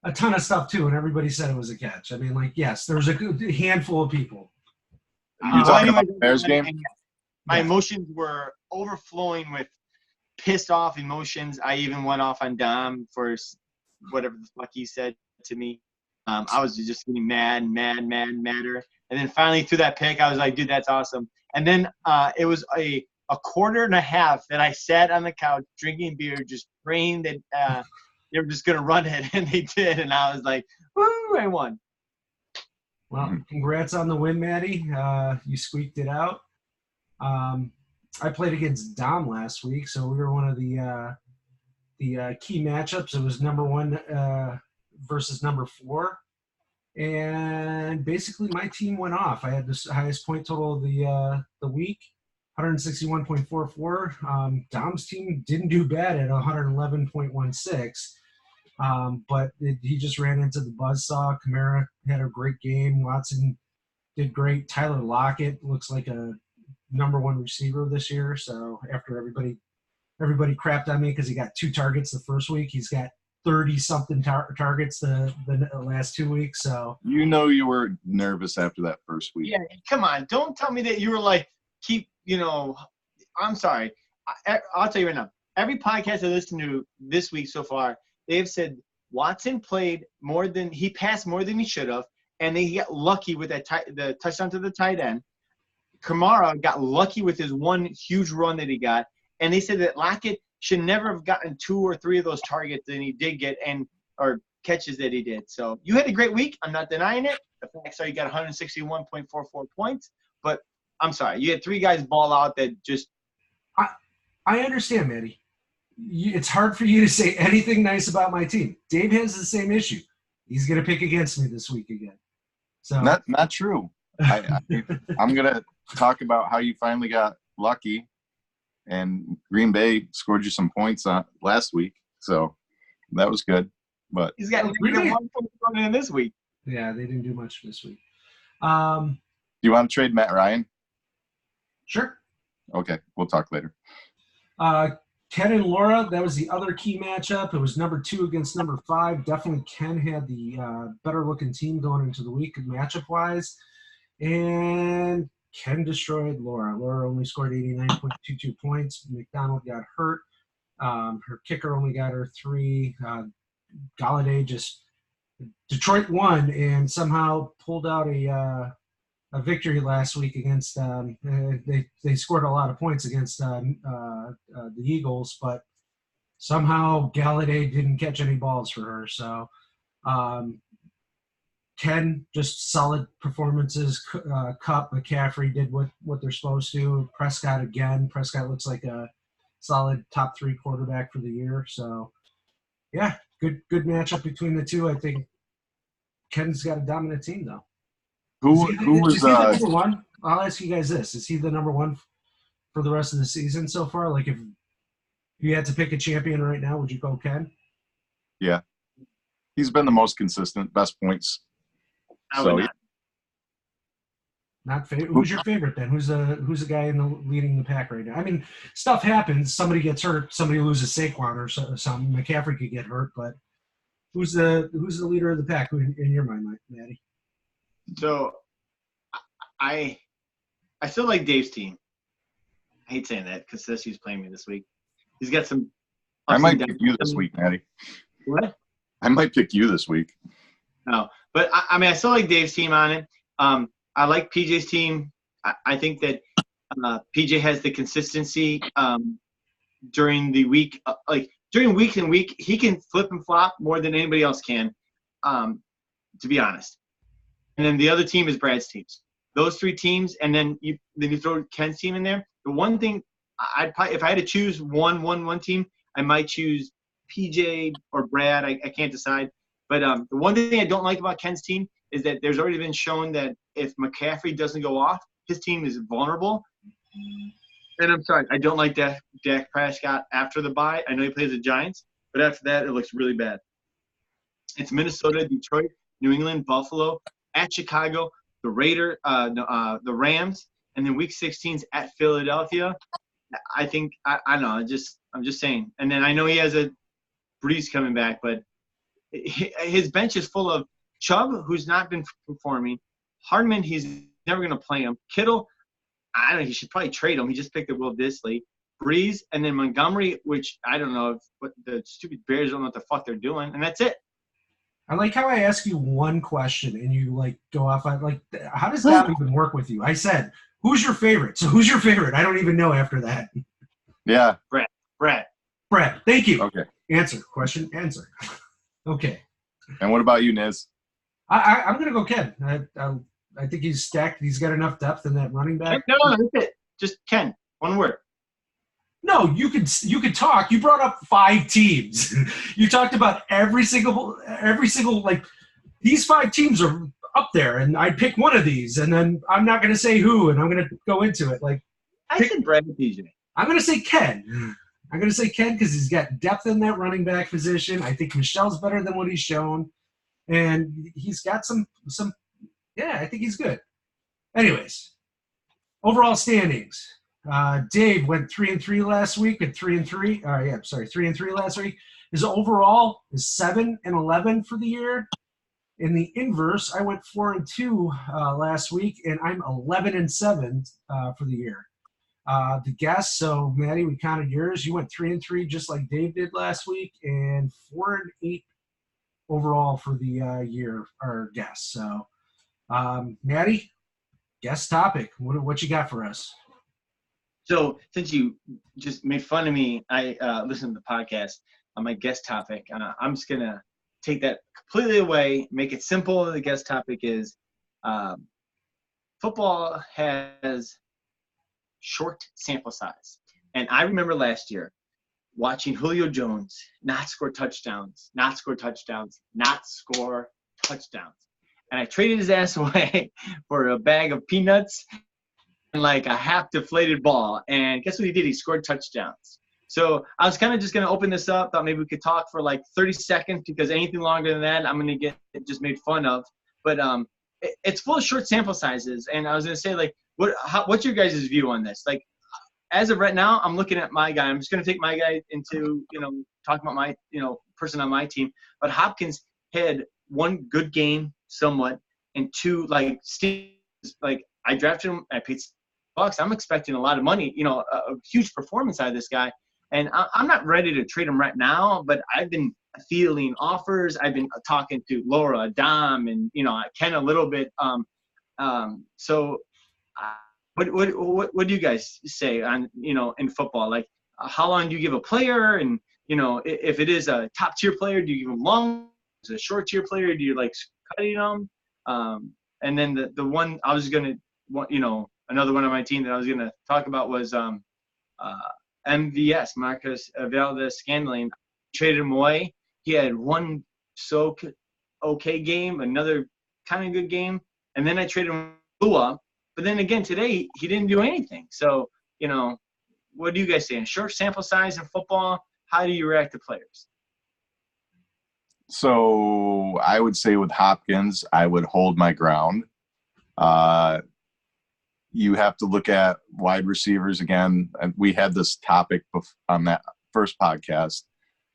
a ton of stuff too, and everybody said it was a catch. I mean, like, yes, there was a good handful of people. You talking about the Bears game? My emotions were overflowing with pissed off emotions. I even went off on Dom for whatever the fuck he said to me. I was just getting madder. And then finally through that pick, I was like, dude, that's awesome. And then it was a quarter and a half that I sat on the couch drinking beer, just praying that they were just going to run it. And they did. And I was like, woo, I won. Well, congrats on the win, Matty. You squeaked it out. I played against Dom last week, so we were one of the key matchups. It was number 1 versus number 4, and basically my team went off. I had the highest point total of the week, 161.44. Dom's team didn't do bad at 111.16, but he just ran into the buzzsaw. Kamara had a great game. Watson did great. Tyler Lockett looks like a number 1 receiver this year. So after everybody crapped on me because he got 2 targets the first week, he's got 30-something targets the last 2 weeks. So you were nervous after that first week. Yeah, come on. Don't tell me that you were like, I'm sorry. I'll tell you right now. Every podcast I listened to this week so far, they've said Watson he passed more than he should have, and he got lucky with the touchdown to the tight end. Kamara got lucky with his 1 huge run that he got, and they said that Lockett should never have gotten 2 or 3 of those targets that he did get or catches that he did. So you had a great week. I'm not denying it. The facts are you got 161.44 points, but I'm sorry. You had 3 guys ball out that just – I understand, Matty. It's hard for you to say anything nice about my team. Dave has the same issue. He's going to pick against me this week again. So Not true. I'm going to talk about how you finally got lucky, and Green Bay scored you some points last week, so that was good. But he's got 1 point in this week. Yeah, they didn't do much this week. Do you want to trade Matt Ryan? Sure. Okay, we'll talk later. Ken and Laura, that was the other key matchup. It was number 2 against number 5. Definitely Ken had the better-looking team going into the week matchup-wise. And Ken destroyed Laura. Laura only scored 89.22 points. McDonald got hurt. Her kicker only got her 3. Galladay Detroit won and somehow pulled out a victory last week against they scored a lot of points against the Eagles, but somehow Galladay didn't catch any balls for her. So Ken, just solid performances. Kupp, McCaffrey did what they're supposed to. Prescott again. Prescott looks like a solid top 3 quarterback for the year. So yeah, good matchup between the 2. I think Ken's got a dominant team though. Who was is he the number 1? I'll ask you guys this: is he the number 1 for the rest of the season so far? Like, if you had to pick a champion right now, would you go Ken? Yeah. He's been the most consistent, best points. I would not. Not favorite. Who's your favorite then? Who's the guy in the leading the pack right now? I mean, stuff happens. Somebody gets hurt. Somebody loses Saquon or something. McCaffrey could get hurt, but who's the leader of the pack in your mind, Matty? So I still like Dave's team. I hate saying that because Sessy's playing me this week. He's got some. I might pick you this week, Matty. What? I might pick you this week. No, but I mean, I still like Dave's team on it. I like PJ's team. I think that PJ has the consistency during the week. During week and week, he can flip and flop more than anybody else can, to be honest. And then the other team is Brad's teams. Those three teams, and then you throw Ken's team in there. The one thing I'd probably, if I had to choose one team, I might choose PJ or Brad. I can't decide. But the one thing I don't like about Ken's team is that there's already been shown that if McCaffrey doesn't go off, his team is vulnerable. And I'm sorry, I don't like Dak Prescott after the bye. I know he plays the Giants, but after that, it looks really bad. It's Minnesota, Detroit, New England, Buffalo, at Chicago, the the Rams, and then Week 16's at Philadelphia. I think I don't know. I'm just saying. And then I know he has a Breeze coming back, but his bench is full of Chubb, who's not been performing. Hardman, he's never going to play him. Kittle, I don't know. He should probably trade him. He just picked up Will Disley. Breeze, and then Montgomery, which I don't know what the stupid Bears don't know what the fuck they're doing, and that's it. I like how I ask you one question and you go off on how does that even work with you? I said, who's your favorite? So who's your favorite? I don't even know after that. Yeah. Brad. Thank you. Okay. Answer. Question. Answer. Okay. And what about you, Niz? I'm going to go Ken. I think he's stacked. He's got enough depth in that running back. No, that's it. Just Ken. One word. No, you could talk. You brought up 5 teams. You talked about every single these 5 teams are up there, and I'd pick one of these, and then I'm not going to say who, and I'm going to go into it. I said Brad and PJ. I'm going to say Ken. I'm going to say Ken because he's got depth in that running back position. I think Michelle's better than what he's shown, and he's got some. Yeah, I think he's good. Anyways, overall standings. Dave went 3-3 last week and 3-3. 3-3 last week. His overall is 7-11 for the year. In the inverse, I went 4-2 last week, and I'm 11-7 for the year. The guess, so Matty, we counted yours. You went 3-3 just like Dave did last week, and 4-8 overall for the year, or guess. So, Matty, guest topic. What you got for us? So since you just made fun of me, I listened to the podcast on my guest topic. I'm just going to take that completely away, make it simple. The guest topic is football has short sample size. And I remember last year watching Julio Jones not score touchdowns. And I traded his ass away for a bag of peanuts and a half deflated ball. And guess what he did? He scored touchdowns. So I was kind of just going to open this up. Thought maybe we could talk for 30 seconds because anything longer than that, I'm going to get just made fun of. But it's full of short sample sizes. And I was going to say, what's your guys' view on this? As of right now, I'm looking at my guy. I'm just going to take my guy into, talking about my, person on my team. But Hopkins had one good game somewhat and 2, I drafted him. I paid $6. I'm expecting a lot of money, a huge performance out of this guy. And I'm not ready to trade him right now, but I've been fielding offers. I've been talking to Laura, Dom, and, Ken a little bit. So what do you guys say on, in football? How long do you give a player? And, if it is a top tier player, do you give him long? Is it a short tier player? Do you cutting them? And then the one I was going to, another one on my team that I was going to talk about was MVS, Marcus Valdez-Scantling. Traded him away. He had one okay game, another kind of good game, and then I traded him blew up. But then again today he didn't do anything. So what do you guys say? In short sample size in football, how do you react to players? So I would say with Hopkins, I would hold my ground. You have to look at wide receivers again. And we had this topic on that first podcast.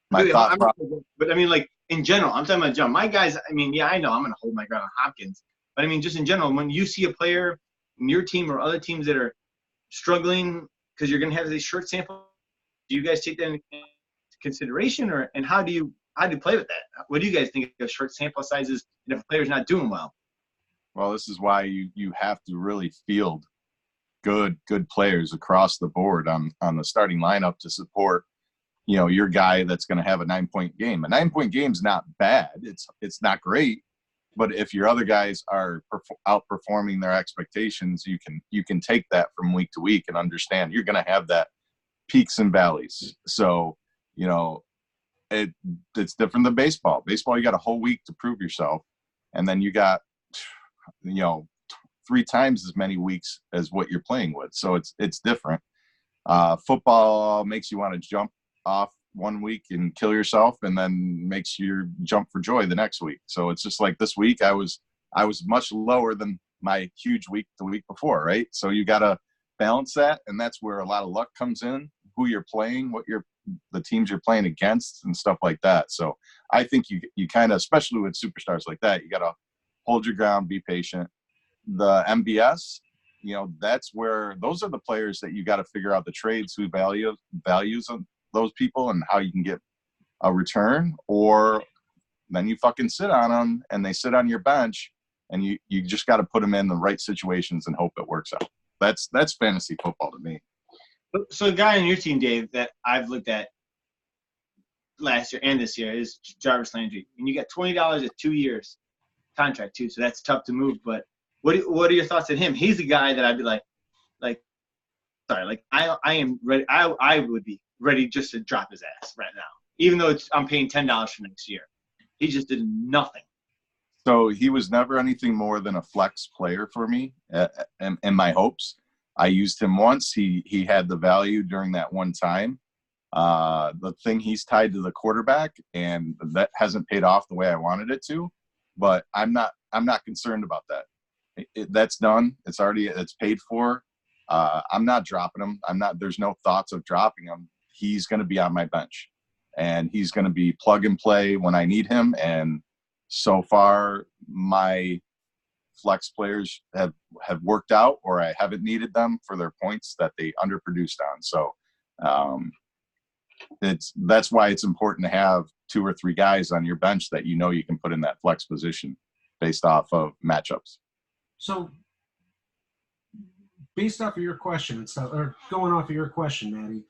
But I mean, like in general, I'm talking about John. My guys, I mean, yeah, I know I'm going to hold my ground on Hopkins. But I mean, just in general, when you see a player in your team or other teams that are struggling because you're going to have these short samples, do you guys take that into consideration, and how do you play with that? What do you guys think of short sample sizes if a player's not doing well? Well, this is why you have to really field good players across the board on the starting lineup to support, your guy that's going to have a 9-point game. A 9-point game is not bad. It's not great, but if your other guys are outperforming their expectations, you can take that from week to week and understand you're going to have that peaks and valleys. So, it's different than baseball. Baseball, you got a whole week to prove yourself, and then you got 3 times as many weeks as what you're playing with. So it's different. Football makes you want to jump off one week and kill yourself, and then makes you jump for joy the next week. So it's just like this week I was much lower than my huge week the week before, right? So you got to balance that, and that's where a lot of luck comes in, who you're playing, the teams you're playing against, and stuff like that. So I think you kind of, especially with superstars like that, you got to hold your ground, be patient. The MBS, that's where those are the players that you got to figure out the trades, who values of those people, and how you can get a return, or then you fucking sit on them and they sit on your bench, and you just got to put them in the right situations and hope it works out. That's fantasy football to me. So a guy on your team, Dave, that I've looked at last year and this year is Jarvis Landry, and you got $20 at 2 years contract too, so that's tough to move. But what are your thoughts on him? He's the guy that I'd be I am ready. I would be ready just to drop his ass right now, even though I'm paying $10 for next year. He just did nothing. So he was never anything more than a flex player for me, in my hopes. I used him once. He had the value during that one time. The thing, he's tied to the quarterback, and that hasn't paid off the way I wanted it to. But I'm not concerned about that. That's done. It's paid for. I'm not dropping him. There's no thoughts of dropping him. He's going to be on my bench, and he's going to be plug and play when I need him. And so far, my flex players have worked out, or I haven't needed them for their points that they underproduced on. So that's why it's important to have 2 or 3 guys on your bench that you can put in that flex position based off of matchups. So based off of your question and stuff, or going off of your question, Matty,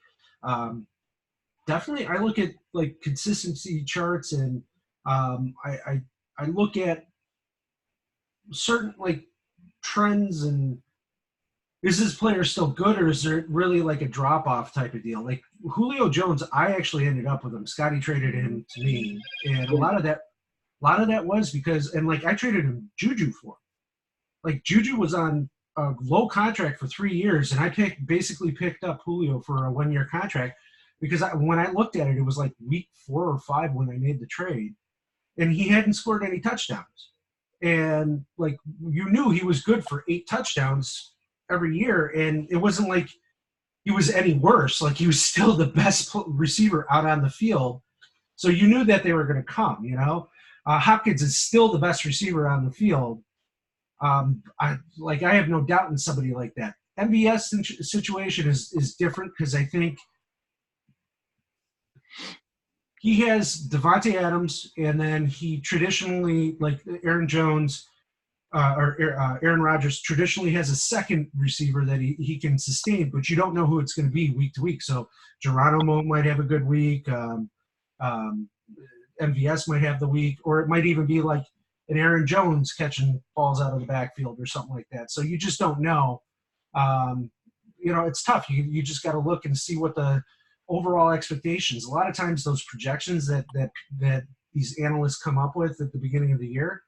definitely I look at like consistency charts, and I look at certain like trends, and is this player still good, or is there really like a drop off type of deal? Like Julio Jones, I actually ended up with him. Scotty traded him to me, and a lot of that was because, and like I traded him Juju for. Like Juju was on a low contract for 3 years, and I basically picked up Julio for a 1-year contract because when I looked at it, it was like week 4 or 5 when I made the trade, and he hadn't scored any touchdowns. And like you knew he was good for 8 touchdowns every year, and it wasn't like he was any worse. Like he was still the best receiver out on the field, so you knew that they were going to come. Hopkins is still the best receiver on the field. I have no doubt in somebody like that. MVS situation is different because I think he has Devontae Adams, and then he traditionally, like Aaron Jones or Aaron Rodgers, traditionally has a second receiver that he can sustain, but you don't know who it's going to be week to week. So Geronimo might have a good week. MVS might have the week, or it might even be like an Aaron Jones catching balls out of the backfield or something like that. So you just don't know. It's tough. You just got to look and see what the overall expectations. A lot of times those projections that these analysts come up with at the beginning of the year,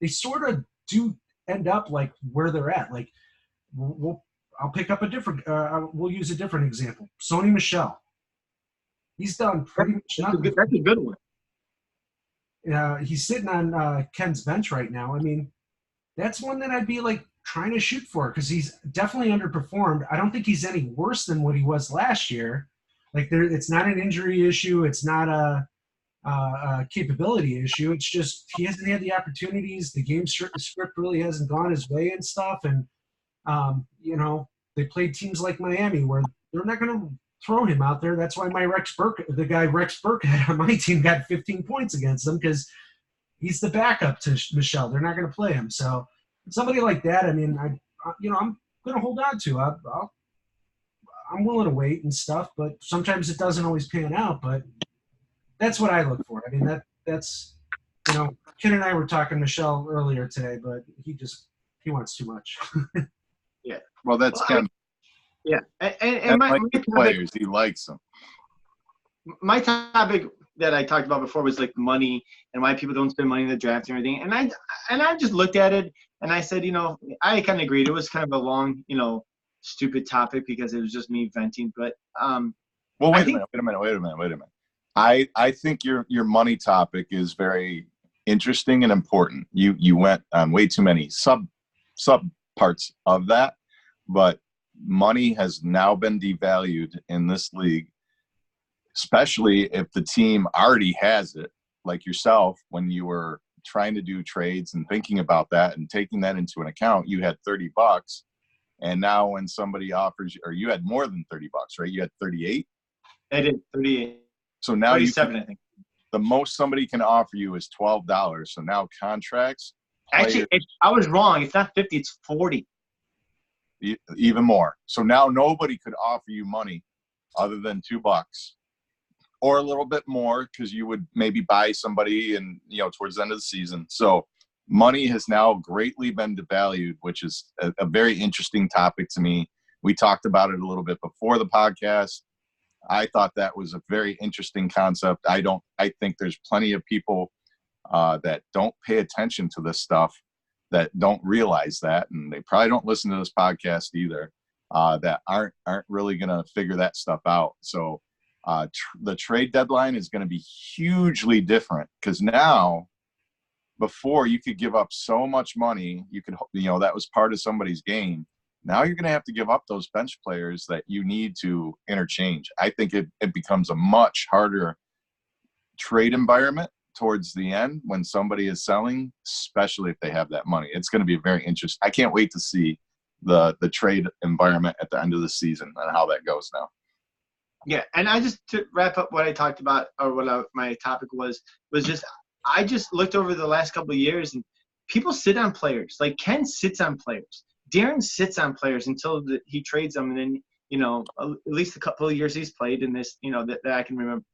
they sort of do end up like where they're at. Like I'll pick up a different. We'll use a different example. Sony Michel. He's done pretty much nothing. That's a good one. He's sitting on Ken's bench right now. I mean, that's one that I'd be like trying to shoot for because he's definitely underperformed. I don't think he's any worse than what he was last year. Like it's not an injury issue. It's not a capability issue. It's just he hasn't had the opportunities. The game script really hasn't gone his way and stuff. And they played teams like Miami where they're not going to throw him out there. That's why the guy Rex Burke had on my team got 15 points against them because he's the backup to Michelle. They're not going to play him. So somebody like that, I mean, I'm going to hold on to. I'm willing to wait and stuff, but sometimes it doesn't always pan out. But that's what I look for. I mean, that's Ken and I were talking Michelle earlier today, but he wants too much. Yeah. Well, that's Ken. Yeah, and my players, he likes them. My topic that I talked about before was like money and why people don't spend money in the draft and everything. And I just looked at it and I said, I kind of agreed. It was kind of a long, stupid topic because it was just me venting. But well, wait a minute. I think your money topic is very interesting and important. You went on way too many sub parts of that, but money has now been devalued in this league, especially if the team already has it, like yourself. When you were trying to do trades and thinking about that and taking that into an account, you had $30, and now when somebody offers you, or you had more than $30, right? You had 38. I did 38. So now 37, I think. The most somebody can offer you is $12. So now contracts. Actually, I was wrong. It's not 50. It's 40. Even more. So now nobody could offer you money other than $2 or a little bit more because you would maybe buy somebody and towards the end of the season. So money has now greatly been devalued, which is a very interesting topic to me. We talked about it a little bit before the podcast. I thought that was a very interesting concept. I think there's plenty of people that don't pay attention to this stuff, that don't realize that, and they probably don't listen to this podcast either, that aren't really going to figure that stuff out. So the trade deadline is going to be hugely different because now, before you could give up so much money, you could, that was part of somebody's game. Now you're going to have to give up those bench players that you need to interchange. I think it becomes a much harder trade environment towards the end when somebody is selling, especially if they have that money. It's going to be very interesting. I can't wait to see the trade environment at the end of the season and how that goes now. Yeah, and to wrap up what I talked about, or what my topic was just, I just looked over the last couple of years and people sit on players. Like Ken sits on players. Darren sits on players until he trades them, and then at least a couple of years he's played in this, that I can remember,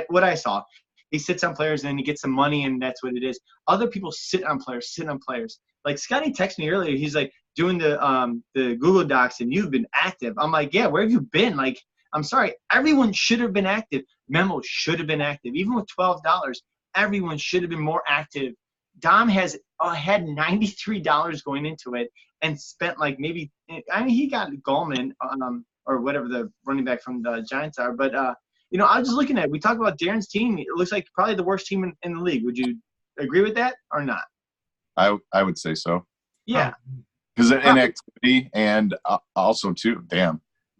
what I saw. He sits on players and then he gets some money, and that's what it is. Other people sit on players. Like Scotty texted me earlier. He's like doing the Google Docs, and you've been active. I'm like, yeah, where have you been? Like, I'm sorry, everyone should have been active. Memo should have been active. Even with $12, everyone should have been more active. Dom has had $93 going into it and spent like maybe – I mean, he got Gallman or whatever the running back from the Giants are. But, I was just looking at it. We talk about Darren's team. It looks like probably the worst team in the league. Would you agree with that or not? I would say so. Yeah. Because inactivity and also, too,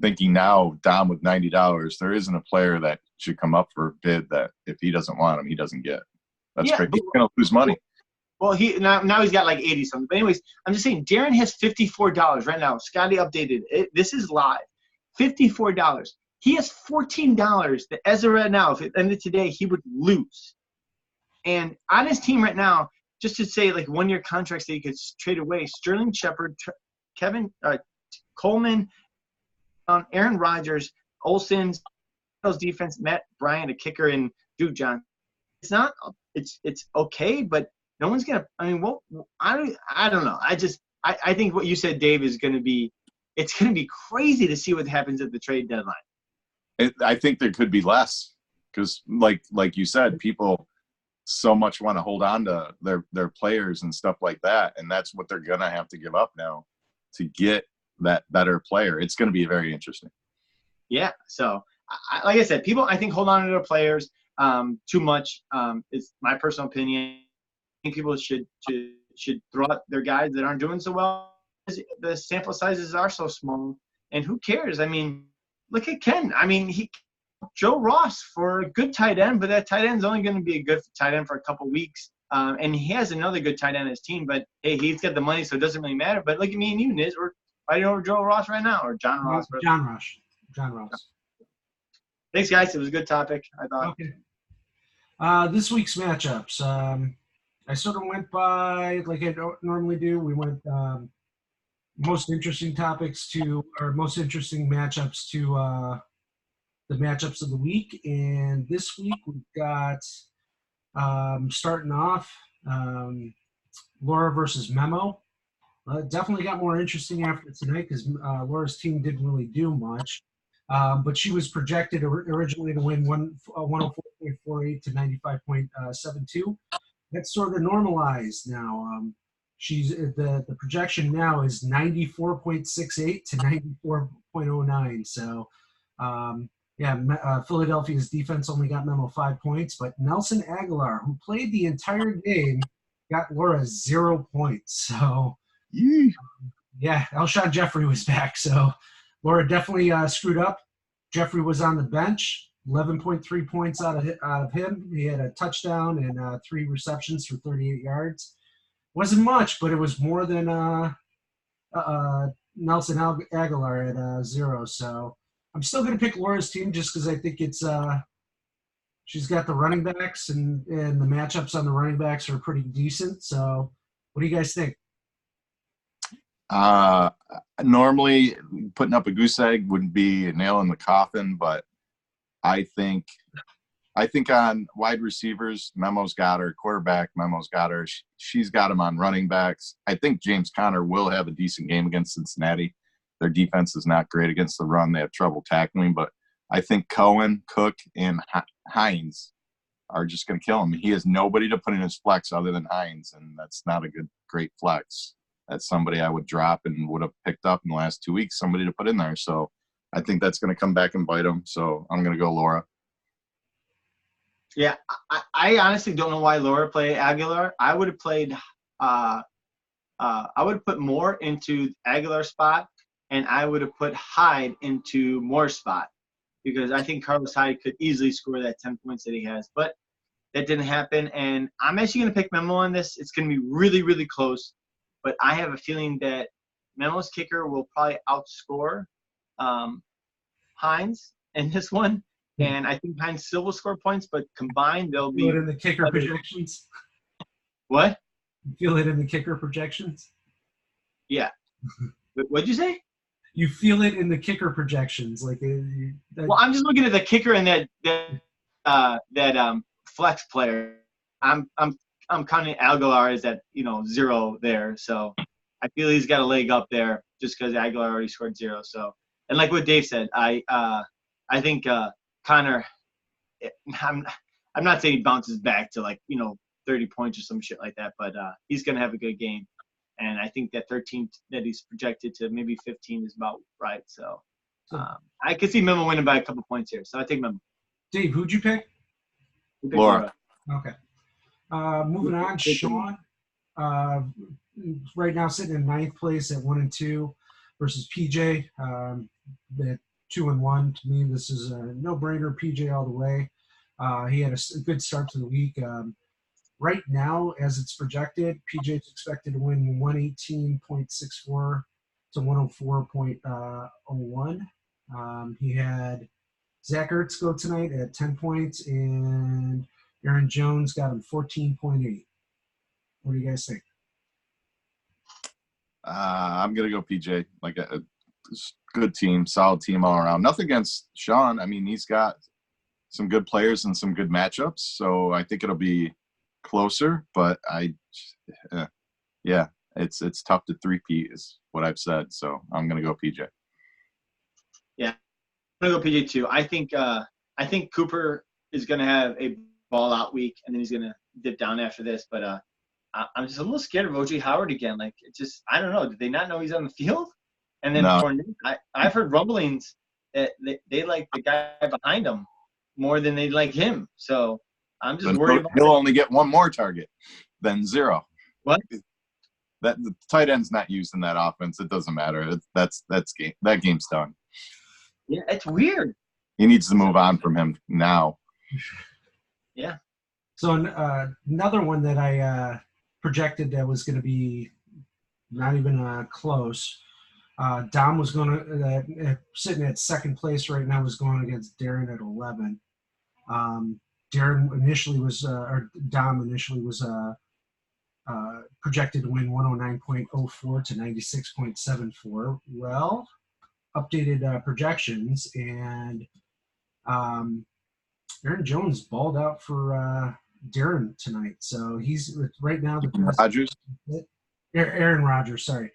thinking now, Dom with $90, there isn't a player that should come up for a bid that if he doesn't want him, he doesn't get. That's great. He's going to lose money. Well, now he's got like 80 something. But anyways, I'm just saying Darren has $54 right now. Scotty updated it. This is live. $54. He has $14 that as of right now, if it ended today, he would lose. And on his team right now, just to say like 1 year contracts that he could trade away, Sterling Shepard, Kevin Coleman, Aaron Rodgers, Olsen's defense, Matt Bryant, a kicker, and Duke John. It's okay, but no one's gonna. I mean, I don't know. I think what you said, Dave, is gonna be. It's gonna be crazy to see what happens at the trade deadline. I think there could be less because, like you said, people so much want to hold on to their players and stuff like that, and that's what they're gonna have to give up now to get that better player. It's going to be very interesting. Yeah. So, like I said, people I think hold on to their players too much. Is my personal opinion. I think people should throw out their guys that aren't doing so well. The sample sizes are so small, and who cares? I mean, look at Ken. I mean, Joe Ross for a good tight end, but that tight end's only going to be a good tight end for a couple weeks. And he has another good tight end on his team, but hey, he's got the money, so it doesn't really matter. But look at me and you, Niz. We're fighting over Joe Ross right now, or John Ross. John Ross. Thanks, guys. It was a good topic, I thought. Okay. This week's matchups. I sort of went by, like I normally do. We went most interesting topics to, or most interesting matchups to the matchups of the week. And this week we've got, starting off, Laura versus Memo. Definitely got more interesting after tonight because Laura's team didn't really do much. But she was projected originally to win 104.48 to 95.72. That's sort of normalized now. She's the projection now is 94.68 to 94.09. So, Philadelphia's defense only got Memo 5 points, but Nelson Aguilar, who played the entire game, got Laura 0 points. So, Alshon Jeffrey was back. So, Laura definitely screwed up. Jeffrey was on the bench, 11.3 points out of him. He had a touchdown and 3 receptions for 38 yards. Wasn't much, but it was more than Nelson Aguilar at 0. So I'm still going to pick Laura's team just because I think it's she's got the running backs and the matchups on the running backs are pretty decent. So what do you guys think? Normally putting up a goose egg wouldn't be a nail in the coffin, but I think on wide receivers, Memo's got her. Quarterback, Memo's got her. She's got him on running backs. I think James Conner will have a decent game against Cincinnati. Their defense is not great against the run. They have trouble tackling, but I think Cohen, Cook, and Hines are just going to kill him. He has nobody to put in his flex other than Hines, and that's not a great flex. That's somebody I would drop and would have picked up in the last 2 weeks, somebody to put in there. So I think that's going to come back and bite him. So I'm going to go Laura. Yeah, I honestly don't know why Laura played Aguilar. I would have played I would have put Moore into Aguilar's spot, and I would have put Hyde into Moore's spot because I think Carlos Hyde could easily score that 10 points that he has. But that didn't happen, and I'm actually going to pick Memo on this. It's going to be really, really close, but I have a feeling that Memo's kicker will probably outscore Hines in this one. And I think Hines still will score points, but combined they'll be. Feel it in the kicker projections. What? You feel it in the kicker projections. Yeah. What'd you say? You feel it in the kicker projections, like. Well, I'm just looking at the kicker and that flex player. I'm counting Aguilar as at 0 there, so I feel he's got a leg up there just because Aguilar already scored 0. So, and like what Dave said, I think. Connor, I'm not saying he bounces back to 30 points or some shit like that, but he's going to have a good game. And I think that 13 that he's projected to maybe 15 is about right. So I could see Memo winning by a couple points here. So I think Memo. Dave, who'd you pick? Laura. Okay. Moving on, Sean. Right now sitting in 9th place at 1-2 versus PJ. At 2-1. To me, this is a no-brainer. PJ all the way. He had a good start to the week. Right now, as it's projected, PJ is expected to win 118.64 to 104.01. He had Zach Ertz go tonight at 10 points, and Aaron Jones got him 14.8. What do you guys think? I'm going to go PJ. Like a good team, solid team all around. Nothing against Sean. I mean, he's got some good players and some good matchups, so I think it'll be closer. But it's tough to three-peat is what I've said. So I'm gonna go PJ. Yeah, I'm gonna go PJ too. I think Cooper is gonna have a ball-out week, and then he's gonna dip down after this. But I'm just a little scared of OJ Howard again. Like, I don't know. Did they not know he's on the field? And then No. Fournette, I've heard rumblings that they like the guy behind him more than they like him. So I'm just Then worried about he'll only get one more target than 0. What? That the tight end's not used in that offense. It doesn't matter. That's game. That game's done. Yeah, it's weird. He needs to move on from him now. Yeah. So another one that I projected that was going to be not even close. Dom was going to sitting at second place right now, was going against Darren at 11. Darren initially was, or Dom initially was projected to win 109.04 to 96.74. Well, updated projections, and Aaron Jones balled out for Darren tonight. So he's right now the best. Rodgers. Aaron Rodgers, sorry.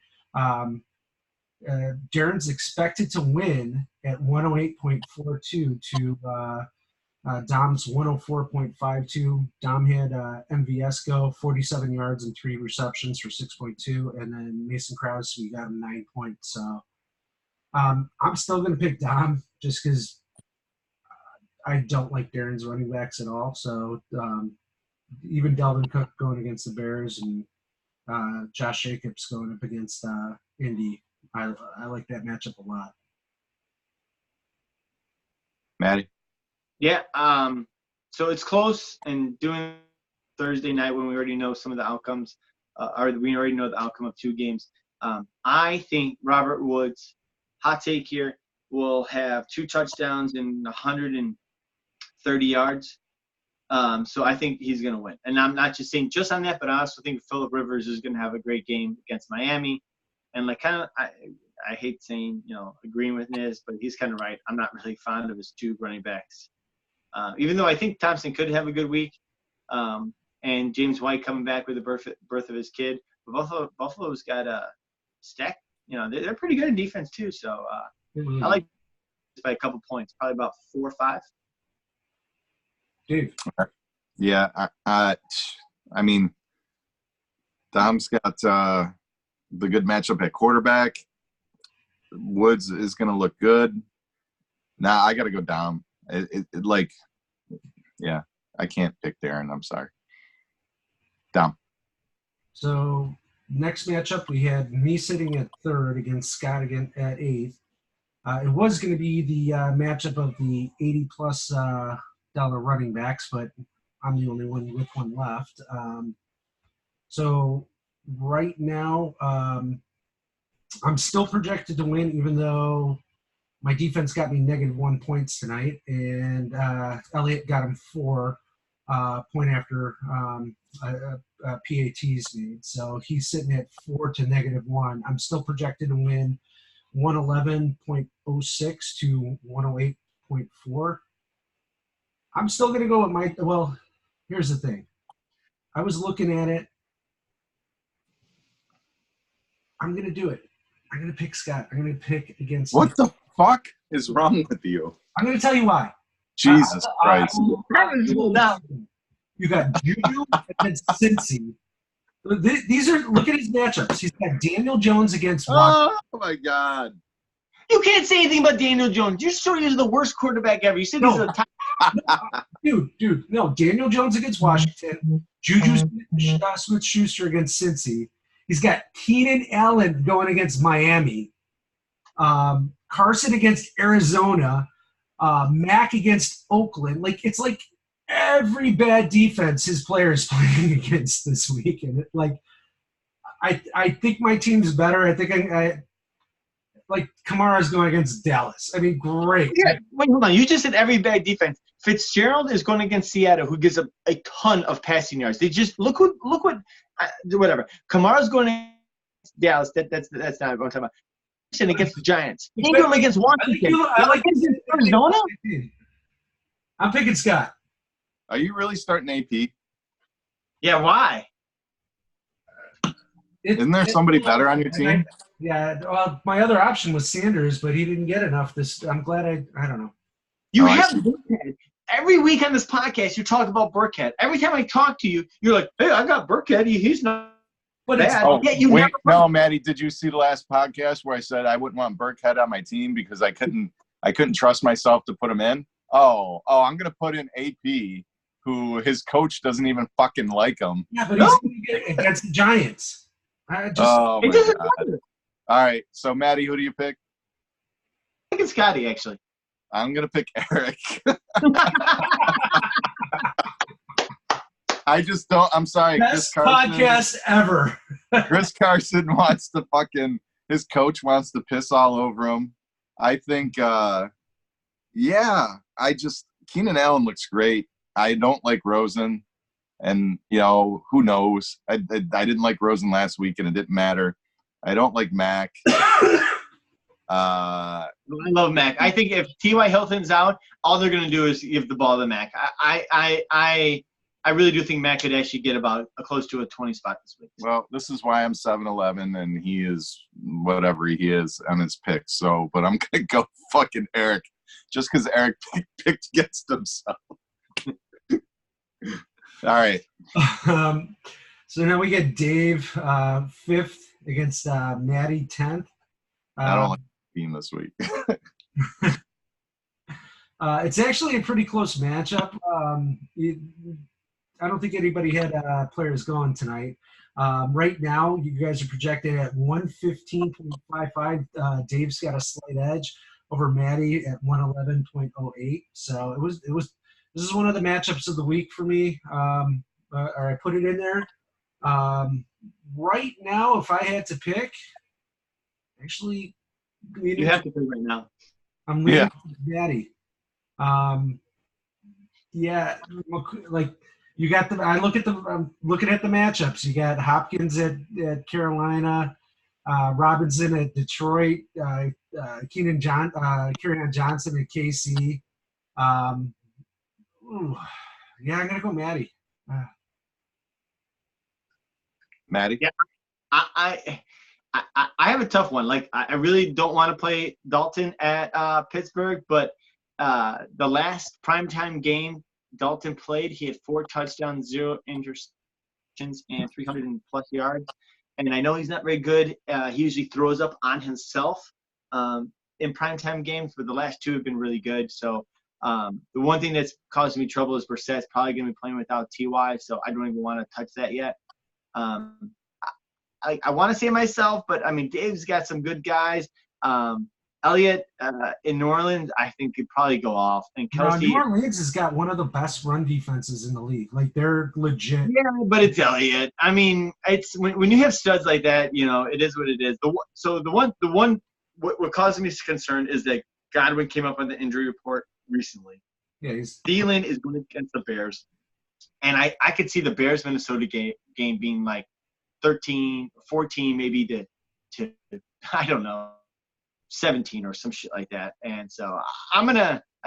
Darren's expected to win at 108.42 to Dom's 104.52. Dom had MVS go 47 yards and 3 receptions for 6.2, and then Mason Krause, we got him 9 points. So I'm still going to pick Dom just because I don't like Darren's running backs at all. So even Dalvin Cook going against the Bears and Josh Jacobs going up against Indy, I like that matchup a lot. Matty. Yeah. So it's close, and doing Thursday night when we already know some of the outcomes, or we already know the outcome of 2 games. I think Robert Woods, hot take here, will have 2 touchdowns and 130 yards. So I think he's going to win. And I'm not just saying just on that, but I also think Phillip Rivers is going to have a great game against Miami. And like kind of, I hate saying, agreeing with Niz, but he's kind of right. I'm not really fond of his 2 running backs. Even though I think Thompson could have a good week, and James White coming back with the birth of his kid. But Buffalo's got a stack. They're pretty good in defense too. So I like this by a couple points, probably about 4 or 5. Dave. Yeah, I mean, Dom's got the good matchup at quarterback. Woods is going to look good. Nah, I got to go Dom. I can't pick Darren. I'm sorry. Dom. So next matchup, we had me sitting at 3rd against Scott again at 8th. It was going to be the matchup of the $80+ dollar running backs, but I'm the only one with one left. So right now, I'm still projected to win, even though my defense got me -1 points tonight, and Elliott got him 4 point after PATs made. So he's sitting at 4 to -1. I'm still projected to win 111.06 to 108.4. I'm still going to go with well, here's the thing. I was looking at it. I'm going to do it. I'm going to pick Scott. I'm going to pick against. What the fuck is wrong with you? I'm going to tell you why. Jesus Christ. You got Juju against Cincy. These are, look at his matchups. He's got Daniel Jones against Washington. Oh, my God. You can't say anything about Daniel Jones. You're sure he's the worst quarterback ever. You said he's a top. Dude, no. Daniel Jones against Washington. Juju Smith-Schuster against Cincy. He's got Keenan Allen going against Miami. Carson against Arizona. Mack against Oakland. It's like every bad defense his players playing against this week. And I think my team's better. I think I Kamara's going against Dallas. I mean, great. Yeah, wait, hold on. You just said every bad defense. Fitzgerald is going against Seattle, who gives up a ton of passing yards. They just look what whatever. Kamara's going against Dallas. That's not what I'm talking about. Against the Giants. Ingram against Washington. I like Arizona. I'm picking Scott. Are you really starting AP? Yeah, why? Isn't there somebody better on your team? Yeah, well, my other option was Sanders, but he didn't get enough. I'm glad I don't know. You have Burkhead. Every week on this podcast, you talk about Burkhead. Every time I talk to you, you're like, hey, I got Burkhead. He's not But it's bad. Oh, Yeah, you wait, never no, Matty, did you see the last podcast where I said I wouldn't want Burkhead on my team because I couldn't trust myself to put him in? Oh, I'm going to put in AP, who his coach doesn't even fucking like him. yeah, but No. he's gonna get against the Giants. I just Oh, It my doesn't God. matter. All right, so Matty, who do you pick? I think it's Scotty, actually. I'm going to pick Eric. I just don't. I'm sorry. best podcast ever. Chris Carson wants to fucking. His coach wants to piss all over him. I think. Yeah. Keenan Allen looks great. I don't like Rosen, and who knows? I didn't like Rosen last week, and it didn't matter. I don't like Mac. I love Mac. I think if T.Y. Hilton's out, all they're going to do is give the ball to Mac. I really do think Mac could actually get about close to a 20 spot this week. Well, this is why I'm 7-11, and he is whatever he is on his pick. So, but I'm gonna go fucking Eric, just because Eric picked against himself. All right. So now we get Dave 5th against Matty 10th. I don't like the team this week. It's actually a pretty close matchup. I don't think anybody had players going tonight. Right now, you guys are projected at 115.55. Dave's got a slight edge over Matty at 111.08. So this is one of the matchups of the week for me. Or I put it in there. Right now, if I had to pick, actually, You have to pick right now. I'm leaning with Matty. Yeah, like you got the. I'm looking at the matchups. You got Hopkins at Carolina, Robinson at Detroit, Kerryon Johnson at KC. I'm gonna go Matty. Matty? Yeah. I have a tough one. Like I really don't want to play Dalton at Pittsburgh, but the last primetime game Dalton played, he had 4 touchdowns, 0 interceptions, and 300 plus yards. And I know he's not very good. He usually throws up on himself in primetime games, but the last 2 have been really good. So the one thing that's causing me trouble is Brissett's probably going to be playing without Ty, so I don't even want to touch that yet. I want to say myself, but I mean, Dave's got some good guys. Elliott in New Orleans, I think could probably go off. And Kelsey, New Orleans has got one of the best run defenses in the league. Like they're legit. Yeah, but it's Elliott. I mean, it's when you have studs like that, it is what it is. What causing me concern is that Godwin came up on the injury report recently. Yeah, Thielen is going against the Bears, and I could see the Bears Minnesota game being like 13, 14, maybe to I don't know, 17 or some shit like that. And so I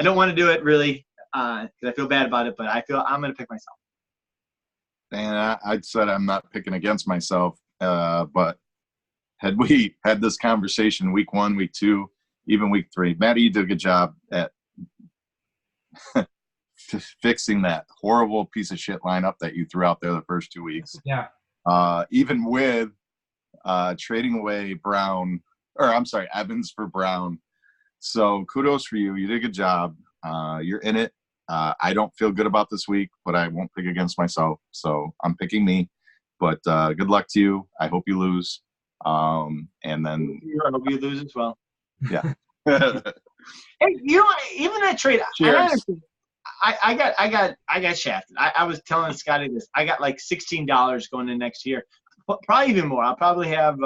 don't want to do it really because I feel bad about it, but I'm gonna pick myself. And I said I'm not picking against myself, but had we had this conversation week 1, week 2, even week 3, Matty, you did a good job at fixing that horrible piece of shit lineup that you threw out there the first 2 weeks. Yeah. Even with trading away Evans for Brown. So kudos for you. You did a good job. You're in it. I don't feel good about this week, but I won't pick against myself. So I'm picking me. But good luck to you. I hope you lose. And then I hope you lose as well. Yeah. Hey, even that trade. Cheers. I got shafted. I was telling Scotty this. I got like $16 going in next year. Probably even more. I'll probably have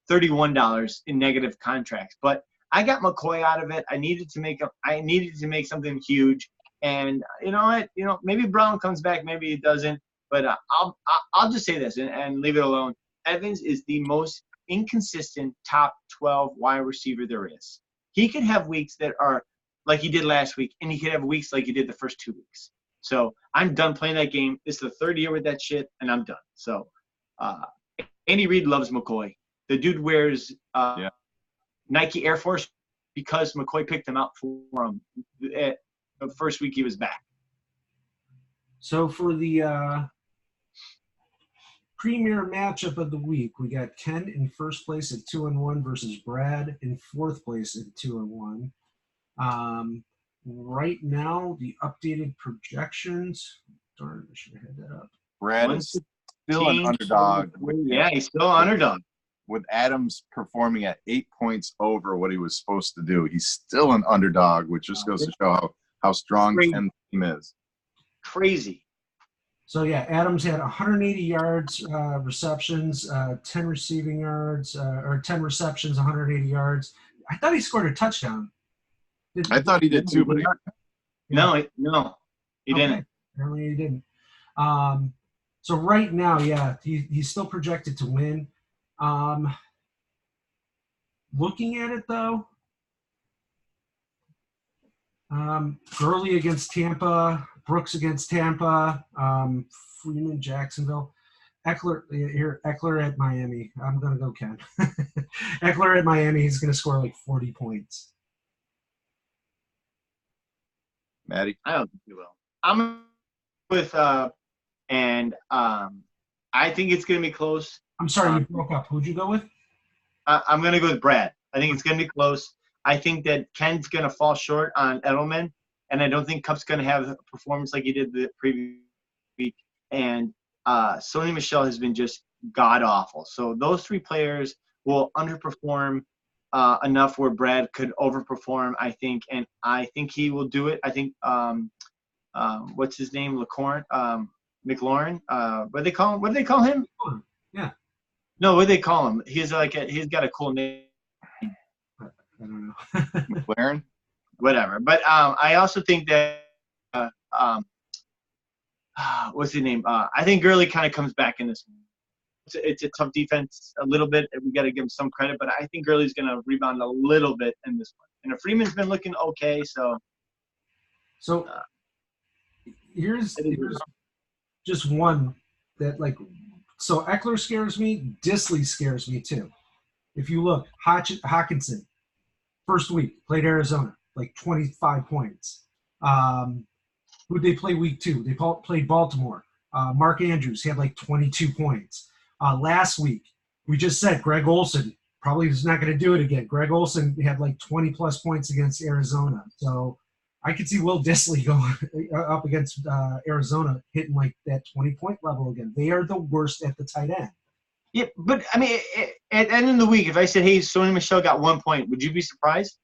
$31 in negative contracts. But I got McCoy out of it. I needed to make something huge. And you know what? Maybe Brown comes back, maybe he doesn't. But I'll just say this and leave it alone. Evans is the most inconsistent top 12 wide receiver there is. He could have weeks that are like he did last week, and he could have weeks like he did the first 2 weeks. So I'm done playing that game. It's the 3rd year with that shit, and I'm done. So Andy Reid loves McCoy. The dude wears Nike Air Force because McCoy picked them out for him the first week he was back. So for the premier matchup of the week. We got Ken in first place at 2-1 versus Brad in fourth place at 2-1. Right now, the updated projections. Darn, I should have had that up. Brad is still an underdog. Yeah, he's still an underdog. With Adams performing at 8 points over what he was supposed to do, he's still an underdog, which just goes to show how strong Ken's team is. Crazy. So, yeah, Adams had 180 yards receptions, 10 receiving yards, or 10 receptions, 180 yards. I thought he scored a touchdown. I thought he did too, but no, he didn't. Apparently he didn't. So right now, yeah, he's still projected to win. Looking at it though, Gurley against Tampa, Brooks against Tampa, Freeman, Jacksonville, Eckler at Miami. I'm gonna go Ken. Eckler at Miami. He's gonna score like 40 points. Matty? I don't think he will. I'm with I think it's gonna be close. I'm sorry, you broke up. Who'd you go with? I'm gonna go with Brad. I think it's gonna be close. I think that Ken's gonna fall short on Edelman, and I don't think Cup's gonna have a performance like he did the previous week. And Sony Michel has been just god awful. So those three players will underperform enough where Brad could overperform, I think, and I think he will do it. I think what's his name? McLaurin. What do they call him? Yeah. No, what do they call him? He's got a cool name. I don't know. McLaren? Whatever. But I also think that what's his name? I think Gurley kind of comes back in this one. It's a tough defense a little bit. We got to give him some credit, but I think Gurley's going to rebound a little bit in this one. And Freeman's been looking okay, so. So here's just one that so Eckler scares me. Disley scares me too. If you look, Hawkinson, first week played Arizona, 25 points. Who'd they play week 2? They played Baltimore. Mark Andrews had 22 points. Last week, we just said Greg Olsen probably is not going to do it again. Greg Olsen had 20-plus points against Arizona. So I could see Will Disley going up against Arizona, hitting that 20-point level again. They are the worst at the tight end. Yeah, but, I mean, at the end of the week, if I said, hey, Sony Michel got 1 point, would you be surprised?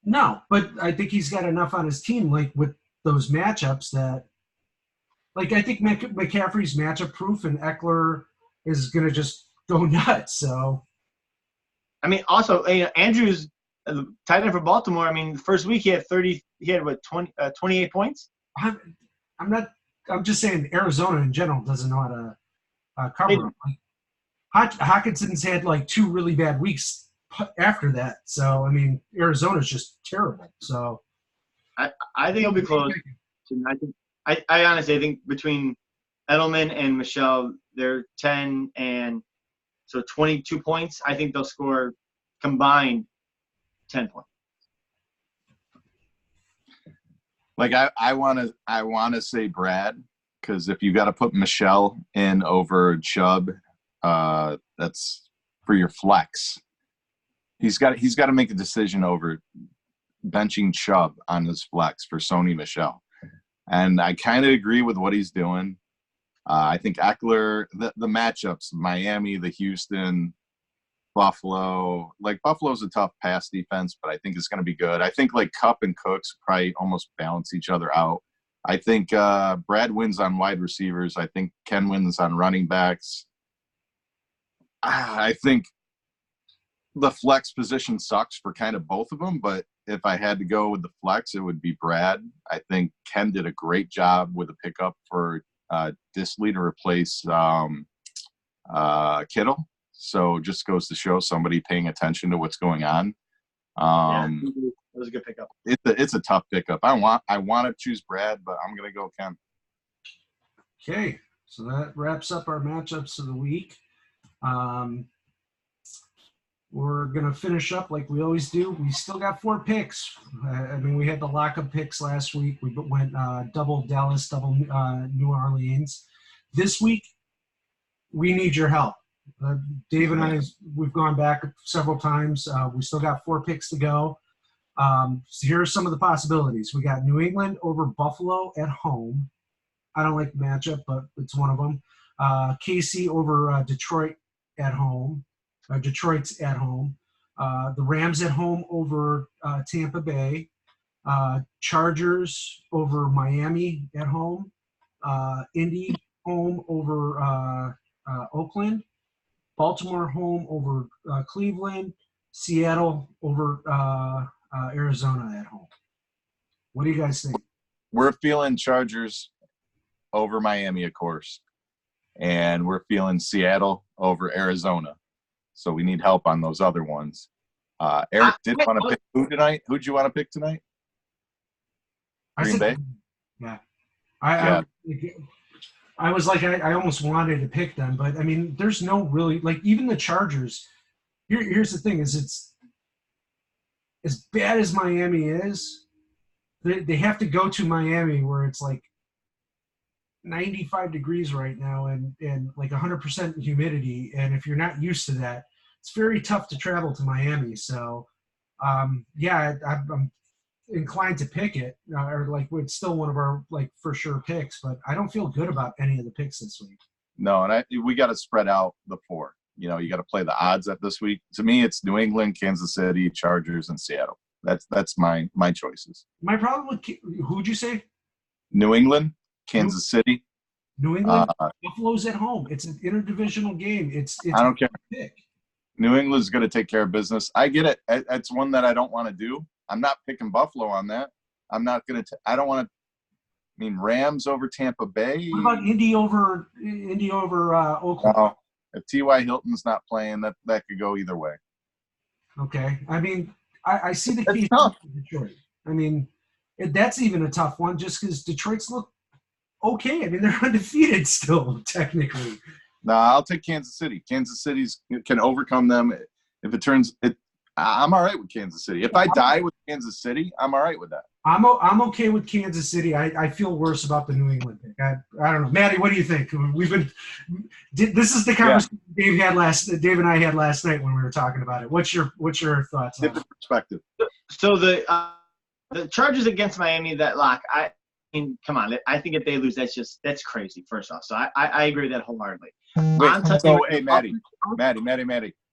No, but I think he's got enough on his team, with those matchups that I think McCaffrey's matchup proof, and Eckler is going to just go nuts. So, I mean, also, Andrews, tight end for Baltimore. I mean, the first week he had 28 points. I'm just saying Arizona in general doesn't know how to cover him. Hawkinson's had 2 really bad weeks after that. So, I mean, Arizona's just terrible. So, I think it'll be close. I honestly think between Edelman and Michel, they're 10 and so 22 points. I think they'll score combined 10 points. I want to say Brad, because if you got to put Michel in over Chubb, that's for your flex. He's got to make a decision over benching Chubb on his flex for Sony Michel. And I kind of agree with what he's doing. I think Eckler, the matchups, Miami, the Houston, Buffalo. Buffalo's a tough pass defense, but I think it's going to be good. I think Kupp and Cooks probably almost balance each other out. I think Brad wins on wide receivers. I think Ken wins on running backs. I think the flex position sucks for kind of both of them, but if I had to go with the flex, it would be Brad. I think Ken did a great job with a pickup for Disley to replace Kittle. So just goes to show somebody paying attention to what's going on. That was a good pickup. It's a tough pickup. I want to choose Brad, but I'm going to go Ken. Okay, so that wraps up our matchups of the week. We're going to finish up like we always do. We still got 4 picks. I mean, we had the lockup picks last week. We went double Dallas, double New Orleans. This week, we need your help. Dave and I, we've gone back several times. We still got 4 picks to go. So here are some of the possibilities. We got New England over Buffalo at home. I don't like the matchup, but it's one of them. KC over Detroit at home. Detroit's at home. The Rams at home over Tampa Bay. Chargers over Miami at home. Indy home over Oakland. Baltimore home over Cleveland. Seattle over Arizona at home. What do you guys think? We're feeling Chargers over Miami, of course. And we're feeling Seattle over Arizona. So we need help on those other ones. Eric did want to pick who tonight? Who'd you want to pick tonight? Green Bay? Yeah. I was like, I almost wanted to pick them, but I mean, there's no really, like, even the Chargers. Here's the thing: is it's as bad as Miami is, they have to go to Miami where it's like 95 degrees right now and like 100% humidity, and if you're not used to that, it's very tough to travel to Miami. So, yeah, I'm inclined to pick it, or like it's still one of our like for sure picks, but I don't feel good about any of the picks this week. No, and we got to spread out the 4. You know, you got to play the odds at this week. To me, it's New England, Kansas City, Chargers, and Seattle. That's my choices. My problem with who'd you say? New England, Kansas City. New England, Buffalo's at home. It's an interdivisional game. It's I don't care. Pick. New England's going to take care of business. I get it. It's one that I don't want to do. I'm not picking Buffalo on that. I'm not going to. I don't want to. I mean, Rams over Tampa Bay. What about Indy over Oakland? No, if T.Y. Hilton's not playing, that could go either way. Okay. I mean, I see the case tough. for Detroit. I mean, that's even a tough one just because Detroit's look okay. I mean, they're undefeated still, technically. No, I'll take Kansas City. Kansas City can overcome them. If it turns it, I'm all right with Kansas City. If I die with Kansas City, I'm all right with that. I'm okay with Kansas City. I feel worse about the New England pick. I don't know, Matty. What do you think? This is the conversation Dave and I had last night when we were talking about it. What's your thoughts on it? Different perspective. So the Chargers against Miami, that lock. I mean, come on. I think if they lose, that's crazy. First off, so I agree with that wholeheartedly. Hey, Matty,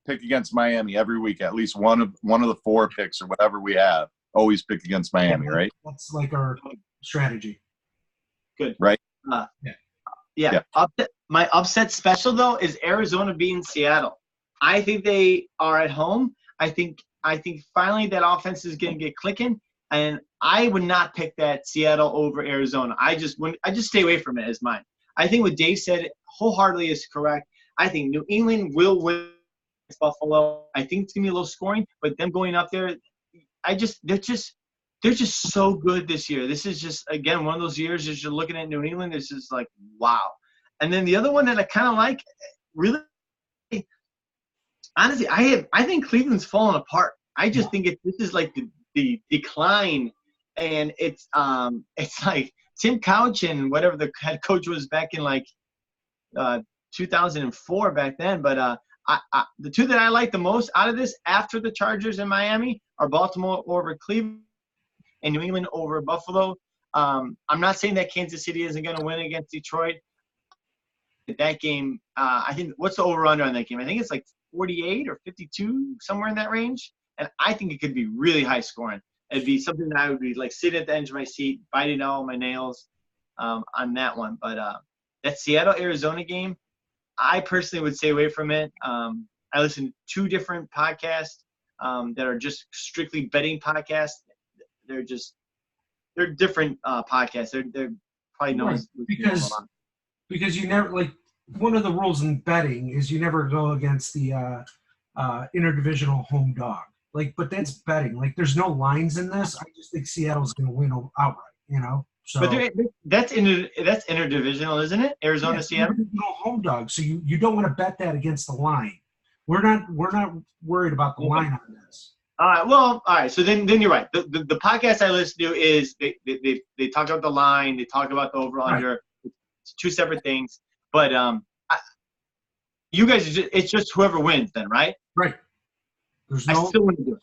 pick against Miami every week. At least one of the 4 picks or whatever we have. Always pick against Miami, right? That's like our strategy. Good. Right? Yeah. My upset special, though, is Arizona beating Seattle. I think they are at home. I think finally that offense is going to get clicking, and I would not pick that Seattle over Arizona. I just stay away from it as mine. I think what Dave said wholeheartedly is correct. I think New England will win against Buffalo. I think it's going to be a little scoring, but them going up there – they're just so good this year. This is just, again, one of those years as you're looking at New England, it's just like, wow. And then the other one that I kind of like, really, honestly, I think Cleveland's falling apart. I just think this is like the decline, and it's like Tim Couch and whatever the head coach was back in like 2004 back then. But the 2 that I like the most out of this after the Chargers in Miami are Baltimore over Cleveland and New England over Buffalo. I'm not saying that Kansas City isn't going to win against Detroit. That game, I think, what's the over-under on that game? I think it's like 48 or 52, somewhere in that range. And I think it could be really high scoring. It'd be something that I would be like sitting at the edge of my seat, biting all my nails on that one. But that Seattle-Arizona game, I personally would stay away from it. I listen to 2 different podcasts that are just strictly betting podcasts. They're different podcasts. They're probably known as because you never, like, one of the rules in betting is you never go against the interdivisional home dog. Like, but that's betting. Like, there's no lines in this. I just think Seattle's going to win outright. You know. So, but that's interdivisional, isn't it? Arizona, Seattle. Home dog. So you don't want to bet that against the line. We're not worried about the line on this. All right. Well, all right. So then you're right. The podcast I listen to is they talk about the line. They talk about the over under. Right. It's 2 separate things. But you guys, it's just whoever wins then, right? Right. There's I no. still want to do it.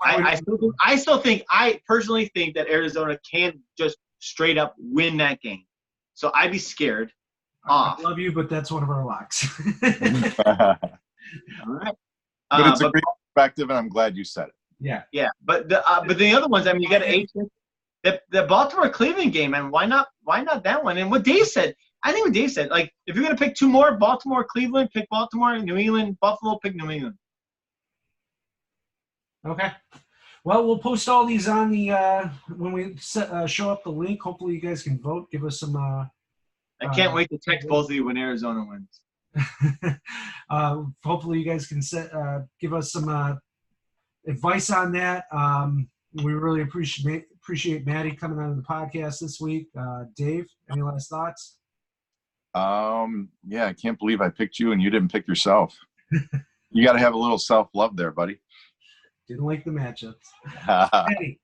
I personally think that Arizona can't just straight up win that game. So I'd be scared off. I love you, but that's one of our locks. But All right. it's a great perspective, and I'm glad you said it. Yeah. Yeah, but the other ones, I mean, you got the Baltimore Cleveland game, and why not that one? And what Dave said, I think what Dave said, like if you're gonna pick two more, Baltimore Cleveland, pick Baltimore, New England, Buffalo, pick New England. Okay. Well, we'll post all these on the when we show up the link. Hopefully, you guys can vote. Give us some. I can't wait to text both of you when Arizona wins. Hopefully, you guys can give us some advice on that. We really appreciate Matty coming on the podcast this week. Dave, any last thoughts? Yeah, I can't believe I picked you and you didn't pick yourself. You got to have a little self-love there, buddy. Didn't like the matchups. Matty.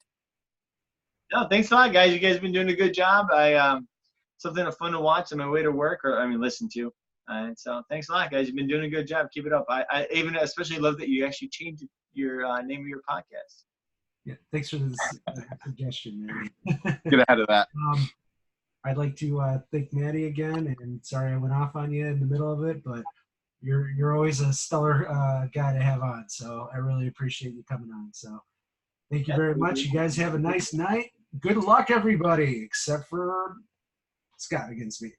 No, thanks a lot, guys. You guys have been doing a good job. Something fun to watch on my way to work, listen to. And so thanks a lot, guys. You've been doing a good job. Keep it up. I even especially love that you actually changed your name of your podcast. Yeah, thanks for the suggestion, Matty. Get ahead of that. I'd like to thank Matty again, and sorry I went off on you in the middle of it, but you're always a stellar guy to have on, so I really appreciate you coming on. So thank you very much. You guys have a nice night. Good luck, everybody, except for Scott against me.